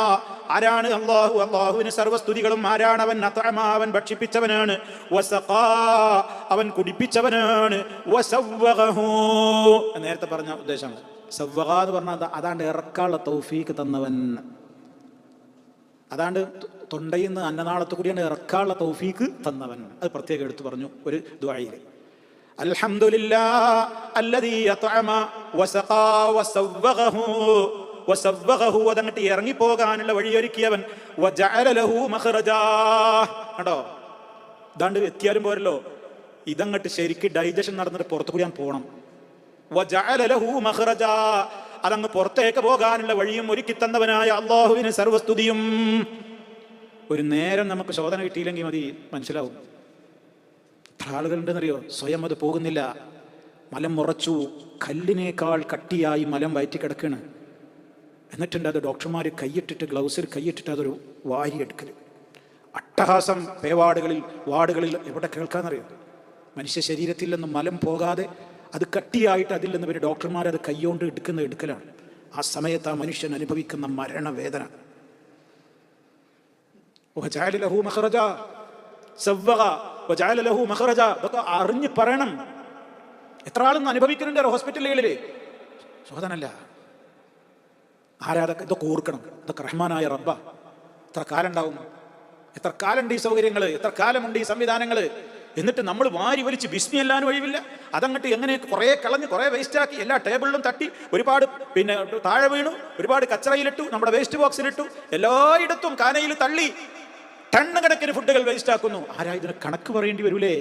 ആരാണ് അല്ലാഹു? അല്ലാഹുവിന് സർവ്വസ്തുതികളും. ആരാണ് അവൻ? അത്അമ, അവൻ ഭക്ഷിപ്പിച്ചവനാണ്, വസഖാ, അവൻ കുടിപ്പിച്ചവനാണ്, വസവ്വഗഹു, നേരത്തെ പറഞ്ഞ ഉദ്ദേശമാണ്. സവ്വഗ എന്ന് പറഞ്ഞാൽ അതാണ്ട് ഇറക്കാനുള്ള തൗഫീക്ക് തന്നവൻ. അതാണ്ട് തൊണ്ടയിൽ നിന്ന് അന്നനാളത്തു കൂടിയാണ് ഇറക്കാനുള്ള തൗഫീക്ക് തന്നവൻ. അത് പ്രത്യേകം എടുത്തു പറഞ്ഞു ഒരു ദുആയിൽ. അൽഹംദുലില്ലാഹ് അല്ലദീ അത്അമ വസഖാ വസവ്വഗഹു. വസവ്വഗഹു, അതങ്ങട്ട് ഇറങ്ങിപ്പോകാനുള്ള വഴിയൊരുക്കിയവൻ. വജഅല ലഹു മഖ്റജാ. കണ്ടോ, ഇതാണ്ട് എത്തിയാലും പോരല്ലോ, ഇതങ്ങട്ട് ശരിക്ക് ഡൈജഷൻ നടന്നിട്ട് പുറത്തു കൂടി ഞാൻ പോകണം. വജഅല ലഹു മഖ്റജാ, അതങ്ങ് പുറത്തേക്ക് പോകാനുള്ള വഴിയും ഒരുക്കി തന്നവനായ അല്ലാഹുവിന് സർവസ്തുതിയും. ഒരു നേരം നമുക്ക് ശോധന കിട്ടിയില്ലെങ്കിൽ മതി, മനസ്സിലാവും. എത്ര ആളുകളുണ്ടെന്നറിയോ, സ്വയം അത് പോകുന്നില്ല. മലം മുറച്ചു, കല്ലിനേക്കാൾ കട്ടിയായി മലം വയറ്റി കിടക്കുകയാണ്. എന്നിട്ടുണ്ട് അത് ഡോക്ടർമാർ കൈയിട്ടിട്ട്, ഗ്ലൗസിൽ കൈയിട്ടിട്ട് അതൊരു വാരിയെടുക്കൽ. അട്ടഹാസം വാർഡുകളിൽ എവിടെ കേൾക്കാന്നറിയോ? മനുഷ്യ ശരീരത്തിൽ നിന്ന് മലം പോകാതെ അത് കട്ടിയായിട്ട് അതിൽ നിന്ന് വരെ ഡോക്ടർമാർ അത് കൈകൊണ്ട് എടുക്കലാണ്. ആ സമയത്ത് ആ മനുഷ്യൻ അനുഭവിക്കുന്ന മരണവേദന. ഇതൊക്കെ അറിഞ്ഞ് പറയണം. എത്ര ആളൊന്നും അനുഭവിക്കുന്നുണ്ട് ഹോസ്പിറ്റലുകളില്. ശോധനല്ല, ആരാതൊക്കെ ഇതൊക്കെ ഓർക്കണം. ഇതൊക്കെ റഹ്മാനായ റബ്ബ. എത്ര കാലം ഉണ്ടാവും? എത്ര കാലമുണ്ട് ഈ സൗകര്യങ്ങൾ? എത്ര കാലമുണ്ട് ഈ സംവിധാനങ്ങൾ? എന്നിട്ട് നമ്മൾ വാരി വലിച്ച് ബിസ്മി അല്ലാനും ഒഴിവില്ല. അതങ്ങട്ട് എങ്ങനെ കുറേ കളഞ്ഞ് കുറേ വേസ്റ്റാക്കി, എല്ലാ ടേബിളിലും തട്ടി, ഒരുപാട് പിന്നെ താഴെ വീണു, ഒരുപാട് കച്ചറയിലിട്ടു, നമ്മുടെ വേസ്റ്റ് ബോക്സിലിട്ടു, എല്ലായിടത്തും കാനയിൽ തള്ളി, ടണ്ണ് കണക്കിന് ഫുഡുകൾ വേസ്റ്റ് ആക്കുന്നു. ആരാ ഇതിന് കണക്ക് പറയേണ്ടി വരൂലേ?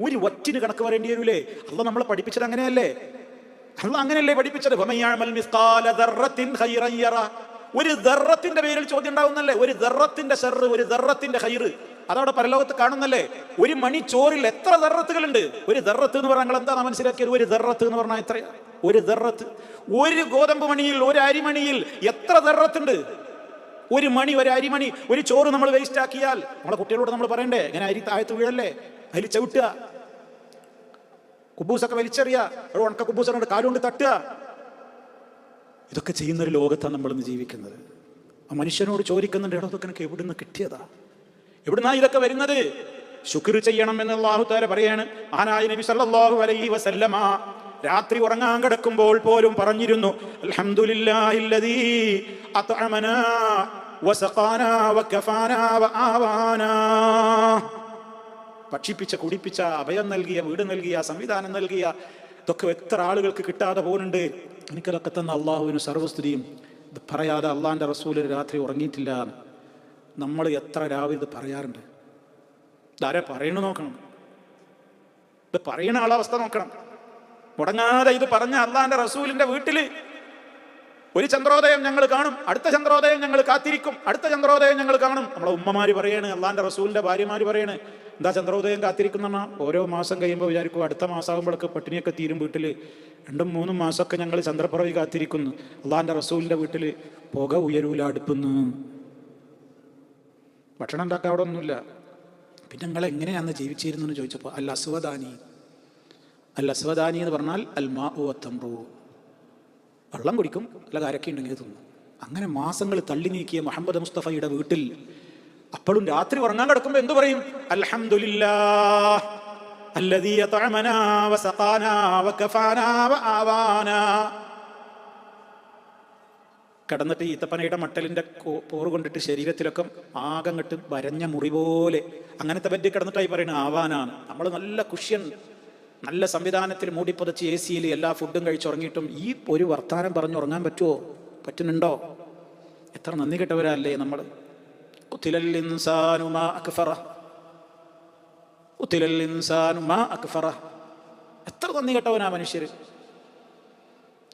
ഒരു വറ്റിന് കണക്ക് പറയേണ്ടി വരൂലേ? അള്ളാഹ് നമ്മളെ പഠിപ്പിച്ചത് അങ്ങനെയല്ലേ? അള്ളാഹ് അങ്ങനെയല്ലേ പഠിപ്പിച്ചത്? ഒരു ദർറത്തിന്റെ പേരിൽ ചോദ്യം ഉണ്ടാവുന്നല്ലേ? ഒരു ദർറത്തിന്റെ ഷർറ്, ഒരു ദർറത്തിന്റെ ഖൈറ് അതവിടെ പരലോകത്ത് കാണുന്നല്ലേ? ഒരു മണി ചോറിൽ എത്ര ദർറത്തുകളുണ്ട്? ഒരു ദർറത്ത് എന്ന് പറഞ്ഞാൽ എന്താണ് മനസ്സിലാക്കിയത്? ഒരു ദർറത്ത് എന്ന് പറഞ്ഞാൽ എത്ര? ഒരു ദർറത്ത്, ഒരു ഗോതമ്പ് മണിയിൽ, ഒരു അരിമണിയിൽ എത്ര ദർറത്തുണ്ട്? ഒരു മണി, ഒരു അരിമണി, ഒരു ചോറ് നമ്മൾ വേസ്റ്റ് ആക്കിയാൽ നമ്മളെ കുട്ടികളോട് നമ്മൾ പറയണ്ടേ, ഇങ്ങനെ അരി താഴത്ത് വീഴല്ലേ, അതിൽ ചവിട്ടുക, കുബൂസൊക്കെ വലിച്ചെറിയുക, ഉണക്ക കുബൂസൊക്കെ കാലുകൊണ്ട് തട്ടുക. ഇതൊക്കെ ചെയ്യുന്നൊരു ലോകത്താണ് നമ്മളിന്ന് ജീവിക്കുന്നത്. ആ മനുഷ്യനോട് ചോദിക്കുന്നുണ്ട്, ഇതൊക്കെ എനിക്ക് എവിടുന്ന് കിട്ടിയതാ? എവിടുന്നാ ഇതൊക്കെ വരുന്നത്? ശുക്ർ ചെയ്യണം എന്ന് അല്ലാഹു തആല പറയാണ്. ആനായ നബി സല്ലല്ലാഹു അലൈഹി വസല്ലമ രാത്രി ഉറങ്ങാൻ കിടക്കുമ്പോൾ പോലും പറഞ്ഞിരുന്നു, അൽഹംദുലില്ലാഹില്ലദീ അത്അമനാ വസഖാനാ വകഫാനാ വആവാനാ. ഭക്ഷിപ്പിച്ച, കുടിപ്പിച്ച, അഭയം നൽകിയ, വീട് നൽകിയ, സംവിധാനം നൽകിയ, ഇതൊക്കെ എത്ര ആളുകൾക്ക് കിട്ടാതെ പോകുന്നുണ്ട്. എനിക്കതൊക്കെ തന്ന അള്ളാഹുവിന് സർവ്വസ്തുതിയും. ഇത് പറയാതെ അള്ളാഹിൻ്റെ റസൂൽ രാത്രി ഉറങ്ങിയിട്ടില്ല. നമ്മൾ എത്ര രാവിലെ ഇത് പറയാറുണ്ട്? ഇതാരെ പറയണു നോക്കണം, ഇത് പറയണ ആളവസ്ഥ നോക്കണം. മുടങ്ങാതെ ഇത് പറഞ്ഞ അള്ളാഹിൻ്റെ റസൂലിൻ്റെ വീട്ടിൽ ഒരു ചന്ദ്രോദയം ഞങ്ങൾ കാണും, അടുത്ത ചന്ദ്രോദയം ഞങ്ങൾ കാത്തിരിക്കും, അടുത്ത ചന്ദ്രോദയം ഞങ്ങൾ കാണും. നമ്മളെ ഉമ്മമാര് പറയാണ്, അള്ളാഹിൻ്റെ റസൂലിൻ്റെ ഭാര്യമാര് പറയാണ്, എന്താ ചന്ദ്രോദയം കാത്തിരിക്കുന്ന? ഓരോ മാസം കഴിയുമ്പോൾ വിചാരിക്കും അടുത്ത മാസമാകുമ്പോഴൊക്കെ പട്ടിണിയൊക്കെ തീരും വീട്ടിൽ. 2-3 മാസമൊക്കെ ഞങ്ങൾ ചന്ദ്രപ്പിറവി കാത്തിരിക്കുന്നു. അള്ളാഹിൻ്റെ റസൂലിൻ്റെ വീട്ടിൽ പുക ഉയരൂല അടുப்புന്ന്, ഭക്ഷണം ഉണ്ടാക്കാൻ അവിടെ ഒന്നുമില്ല. പിന്നെ നിങ്ങൾ എങ്ങനെയാണെന്ന് ജീവിച്ചിരുന്നെന്ന് ചോദിച്ചപ്പോൾ അൽ അസ്വദാനി എന്ന് പറഞ്ഞാൽ അൽ മാഉ വത്തംറു, വെള്ളം കുടിക്കും, അല്ല കരക്കി ഉണ്ടെങ്കിൽ തിന്നും. അങ്ങനെ മാസങ്ങൾ തള്ളി നീക്കിയ മുഹമ്മദ് മുസ്തഫയുടെ വീട്ടിൽ അപ്പോഴും രാത്രി ഉറങ്ങാൻ കിടക്കുമ്പോൾ എന്തു പറയും? അൽഹംദുലില്ലാഹ് അല്ലദീ അത്അമനാ വസഖാനാ വകഫാനാ വആവാനാ. കിടന്നിട്ട് ഈത്തപ്പനയുടെ മട്ടലിൻ്റെ പോറ് കൊണ്ടിട്ട് ശരീരത്തിലൊക്കെ ആകങ്ങട്ട് വരഞ്ഞ മുറി പോലെ അങ്ങനത്തെ പറ്റി കിടന്നിട്ടായി പറയുന്നത് ആവാനാണ്. നമ്മൾ നല്ല കുഷ്യൻ, നല്ല സംവിധാനത്തിൽ മൂടിപ്പുതച്ച് AC-യിൽ എല്ലാ ഫുഡും കഴിച്ചുറങ്ങിയിട്ടും ഈ ഒരു വർത്താനം പറഞ്ഞുറങ്ങാൻ പറ്റുമോ? പറ്റുന്നുണ്ടോ? എത്ര നന്ദി കെട്ടവരല്ലേ നമ്മൾ. ഖുതിലൽ ഇൻസാനു മാ അക്ഫറ, ഖുതിലൽ ഇൻസാനു മാ അക്ഫറ. എത്ര നന്ദി കെട്ടവനാ മനുഷ്യർ.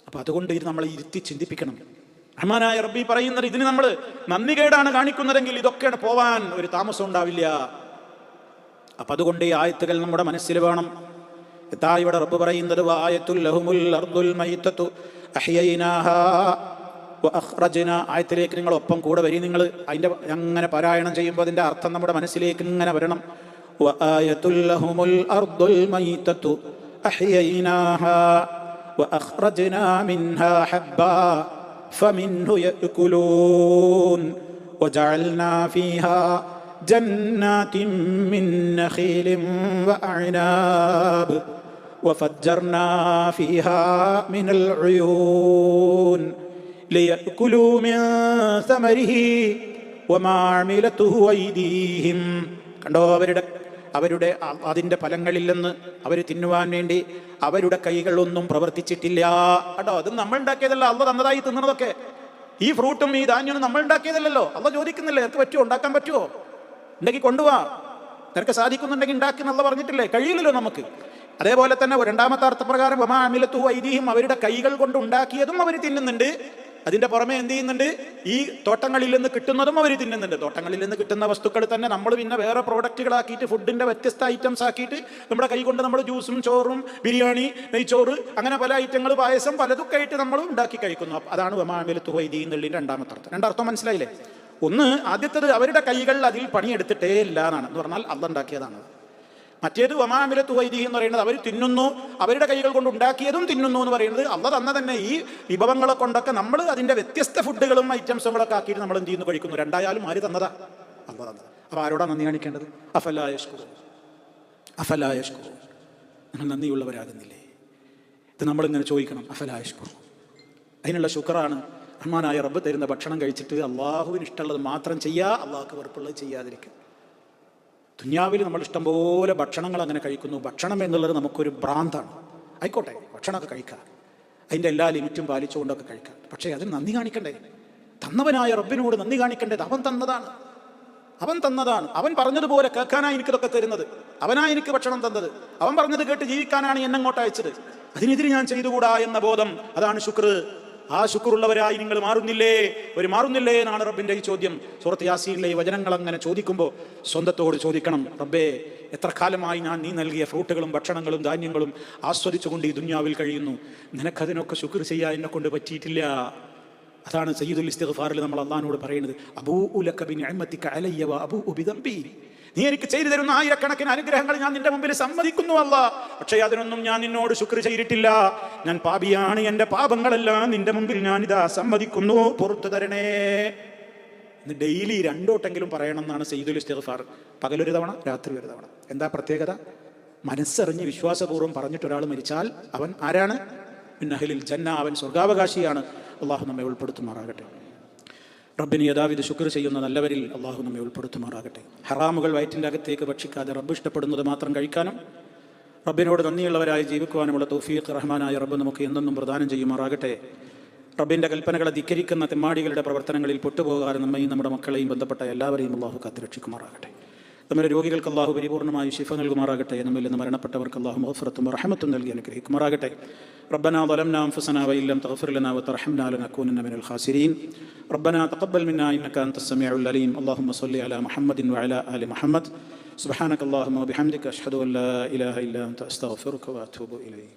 അപ്പം അതുകൊണ്ട് ഇത് നമ്മളെ ഇരുത്തി ചിന്തിപ്പിക്കണം. റഹ്മാനായ റബ്ബി പറയുന്നത്, ഇതിന് നമ്മൾ നന്ദികേടാണ് കാണിക്കുന്നതെങ്കിൽ ഇതൊക്കെയാണ് പോവാൻ ഒരു താമസം ഉണ്ടാവില്ല. അപ്പം അതുകൊണ്ട് ഈ ആയത്തുകൾ നമ്മുടെ മനസ്സിൽ വേണം. എന്താ ഇവിടെ റബ്ബ് പറയുന്നത്? വആയത്തുൽ ലഹുമുൽ അർദുൽ മൈതതു അഹ്യൈനാഹാ വഅഖ്റജ്നാ. ആയത്തിലേക്ക് നിങ്ങൾ ഒപ്പം കൂടെ വരി. നിങ്ങൾ അതിൻ്റെ അങ്ങനെ പാരായണം ചെയ്യുമ്പോൾ അതിൻ്റെ അർത്ഥം നമ്മുടെ മനസ്സിലേക്ക് ഇങ്ങനെ വരണം. وآية لهم الأرض الميتة أحييناها وأخرجنا منها حبا فمنه يأكلون وجعلنا فيها جنات من نخيل وأعناب وفجرنا فيها من العيون ليأكلوا من ثمره وما عملته أيديهم. കണ്ടോ, അവരുടെ അതിൻ്റെ ഫലങ്ങളിൽ നിന്ന് അവർ തിന്നുവാൻ വേണ്ടി അവരുടെ കൈകളൊന്നും പ്രവർത്തിച്ചിട്ടില്ല. കേട്ടോ, അത് നമ്മൾ ഉണ്ടാക്കിയതല്ല, അള്ള തന്നതായി തിന്നണതൊക്കെ. ഈ ഫ്രൂട്ടും ഈ ധാന്യവും നമ്മൾ ഉണ്ടാക്കിയതല്ലല്ലോ. അള്ള ചോദിക്കുന്നില്ലേ, നിനക്ക് പറ്റുമോ, ഉണ്ടാക്കാൻ പറ്റുമോ? ഉണ്ടെങ്കിൽ കൊണ്ടുപോവാ, നിനക്ക് സാധിക്കുന്നുണ്ടെങ്കിൽ ഉണ്ടാക്കുന്ന അള്ള പറഞ്ഞിട്ടില്ലേ? കഴിയില്ലല്ലോ നമുക്ക്. അതേപോലെ തന്നെ രണ്ടാമത്തെ അർത്ഥപ്രകാരം വമാ അമിലത്തു ഐദീഹിം, അവരുടെ കൈകൾ കൊണ്ട് ഉണ്ടാക്കിയതും അവർ തിന്നുന്നുണ്ട്. അതിൻ്റെ പുറമെ എന്ത് ചെയ്യുന്നുണ്ട്? ഈ തോട്ടങ്ങളിൽ നിന്ന് കിട്ടുന്നതും അവർ തിന്നുന്നുണ്ട്. തോട്ടങ്ങളിൽ നിന്ന് കിട്ടുന്ന വസ്തുക്കൾ തന്നെ നമ്മൾ പിന്നെ വേറെ പ്രോഡക്റ്റുകളാക്കിയിട്ട്, ഫുഡിൻ്റെ വ്യത്യസ്ത ഐറ്റംസ് ആക്കിയിട്ട് നമ്മുടെ കൈ കൊണ്ട് നമ്മൾ ജ്യൂസും ചോറും ബിരിയാണി നെയ്ച്ചോറ് അങ്ങനെ പല ഐറ്റങ്ങൾ, പായസം പലതൊക്കെ ആയിട്ട് നമ്മൾ ഉണ്ടാക്കി കഴിക്കുന്നു. അതാണ് വമാ അമിലത്തു ഐദീഹിം എന്നുള്ളതിൻ്റെ രണ്ടാമത്തെ അർത്ഥം. രണ്ടർത്ഥം മനസ്സിലായില്ലേ? ഒന്ന്, ആദ്യത്തേത് അവരുടെ കൈകൾ അതിൽ പണിയെടുത്തിട്ടേ ഇല്ല എന്നാണ്, എന്ന് പറഞ്ഞാൽ അള്ള ഉണ്ടാക്കിയതാണ്. മറ്റേത് വമാ അമിലത്തു ഐദീഹിം എന്ന് പറയുന്നത് അവർ തിന്നുന്നു, അവരുടെ കൈകൾ കൊണ്ട് ഉണ്ടാക്കിയതും തിന്നുന്നു എന്ന് പറയുന്നത് അള്ള തന്ന തന്നെ ഈ വിഭവങ്ങളെ കൊണ്ടൊക്കെ നമ്മൾ അതിൻ്റെ വ്യത്യസ്ത ഫുഡുകളും ഐറ്റംസുകളൊക്കെ ആക്കിയിട്ട് നമ്മൾ എന്ത് ചെയ്യുന്നു, കഴിക്കുന്നു. രണ്ടായാലും ആര് തന്നതാ? അള്ള തന്നതാ. അപ്പോൾ ആരോടാ നന്ദി കാണിക്കേണ്ടത്? അഫലാ യശ്കുറൂൻ, അഫലാ യശ്കുറൂൻ. നിങ്ങൾ നന്ദിയുള്ളവരാകുന്നില്ലേ? ഇത് നമ്മളിങ്ങനെ ചോദിക്കണം, അഫലാ യശ്കുറൂൻ. അതിനുള്ള ശുക്റാണ് റഹ്മാനായ റബ്ബ് തരുന്ന ഭക്ഷണം കഴിച്ചിട്ട് അള്ളാഹുവിന് ഇഷ്ടമുള്ളത് മാത്രം ചെയ്യുക, അള്ളാഹുക്ക് വെറുപ്പുള്ളത് ചെയ്യാതിരിക്കുക. ദുനിയാവിൽ നമ്മൾ ഇഷ്ടംപോലെ ഭക്ഷണങ്ങൾ അങ്ങനെ കഴിക്കുന്നു. ഭക്ഷണം എന്നുള്ളത് നമുക്കൊരു ഭ്രാന്താണ്. ആയിക്കോട്ടെ, ഭക്ഷണമൊക്കെ കഴിക്കുക, അതിൻ്റെ എല്ലാ ലിമിറ്റും പാലിച്ചുകൊണ്ടൊക്കെ കഴിക്കുക. പക്ഷേ അതിന് നന്ദി കാണിക്കണ്ടേ? തന്നവനായ റബ്ബിനോട് നന്ദി കാണിക്കേണ്ടത്. അവൻ തന്നതാണ്, അവൻ തന്നതാണ്. അവൻ പറഞ്ഞതുപോലെ കേൾക്കാനാണ് എനിക്കിതൊക്കെ തരുന്നത്. അവനാണ് എനിക്ക് ഭക്ഷണം തന്നത്. അവൻ പറഞ്ഞത് കേട്ട് ജീവിക്കാനാണ് എന്നെ അങ്ങോട്ട് അയച്ചത്. അതിനെതിരെ ഞാൻ ചെയ്തുകൂടാ എന്ന ബോധം, അതാണ് ശുക്ർ. ആ ശുക്റുള്ളവരായി നിങ്ങൾ മാറുന്നില്ലേ? ഒരു മാറുന്നില്ലേ എന്നാണ് റബ്ബിൻ്റെ ഈ ചോദ്യം. സൂറത്ത് യാസീനിലെ ഈ വചനങ്ങൾ അങ്ങനെ ചോദിക്കുമ്പോൾ സ്വന്തത്തോട് ചോദിക്കണം, റബ്ബേ, എത്ര കാലമായി ഞാൻ നീ നൽകിയ ഫ്രൂട്ടുകളും ഭക്ഷണങ്ങളും ധാന്യങ്ങളും ആസ്വദിച്ചുകൊണ്ട് ഈ ദുനിയാവിൽ കഴിയുന്നു. നിനക്കതിനൊക്കെ ശുക്ർ ചെയ്യാൻ എന്നെ കൊണ്ട് പറ്റിയിട്ടില്ല. അതാണ് സയ്യിദുൽ ഇസ്തിഗ്ഫാറിൽ നമ്മൾ അള്ളാഹിനോട് പറയുന്നത്, അബൂഉ ലക ബിനിഅമതിക അലയ്യ വ അബൂഉ ബിദംബി. നീ എനിക്ക് ചെയ്തു തരുന്ന ആയിരക്കണക്കിന് അനുഗ്രഹങ്ങൾ ഞാൻ നിന്റെ മുമ്പിൽ സമ്മതിക്കുന്നു അല്ലാ, പക്ഷേ അതിനൊന്നും ഞാൻ നിന്നോട് ശുക്ർ ചെയ്തിട്ടില്ല. ഞാൻ പാപിയാണ്, എൻ്റെ പാപങ്ങളെല്ലാം നിന്റെ മുമ്പിൽ ഞാനിതാ സമ്മതിക്കുന്നു, പുറത്തു തരണേ. ഇന്ന് ഡെയിലി രണ്ടോട്ടെങ്കിലും പറയണം എന്നാണ് സയ്യിദുൽ ഇസ്തിഗ്ഫാർ. പകലൊരു തവണ, രാത്രി ഒരു തവണ. എന്താ പ്രത്യേകത? മനസ്സറിഞ്ഞ് വിശ്വാസപൂർവ്വം പറഞ്ഞിട്ടൊരാൾ മരിച്ചാൽ അവൻ ആരാണ്? മിൻ അഹ്ലിൽ ജന്ന, അവൻ സ്വർഗാവകാശിയാണ്. അള്ളാഹു നമ്മെ ഉൾപ്പെടുത്തുമാറാകട്ടെ. റബ്ബിന് യഥാവിധ ശുക്ർ ചെയ്യുന്ന നല്ലവരിൽ അള്ളാഹു നമ്മെ ഉൾപ്പെടുത്തുമാറാകട്ടെ. ഹറാമുകൾ വയറ്റിൻ്റെ അകത്തേക്ക് ഭക്ഷിക്കാതെ റബ്ബ് ഇഷ്ടപ്പെടുന്നത് മാത്രം കഴിക്കാനും റബ്ബിനോട് നന്ദിയുള്ളവരായി ജീവിക്കുവാനുമുള്ള തൗഫീഖ് റഹ്മാനായ റബ്ബ് നമുക്ക് എന്നെന്നും പ്രദാനം ചെയ്യുമാറാകട്ടെ. റബ്ബിൻ്റെ കൽപ്പനകളെ ധിക്കരിക്കുന്ന തെമ്മാടികളുടെ പ്രവർത്തനങ്ങളിൽ പെട്ടുപോകാതെ നമ്മയും നമ്മുടെ മക്കളെയും ബന്ധപ്പെട്ട എല്ലാവരെയും അള്ളാഹു കാത്തുരക്ഷിക്കുമാറാകട്ടെ. നമ്മുടെ രോഗികൾക്ക് അള്ളാഹു പരിപൂർണ്ണമായി ശിഫ നൽകുമാറാകട്ടെ. നമ്മിൽ നിന്ന് മരണപ്പെട്ടവർക്ക് അള്ളാഹു മഗ്ഫിറത്തും റഹ്മത്തും നൽകി അനുഗ്രഹിക്കുമാറാകട്ടെ. ربنا ظلمنا أنفسنا وإن لم تغفر لنا وترحمنا لنكونن من الخاسرين. ربنا تقبل منا إنك أنت السميع العليم. اللهم صل على محمد وعلى آل محمد. سبحانك اللهم وبحمدك أشهد أن لا إله إلا أنت أستغفرك وأتوب إليك.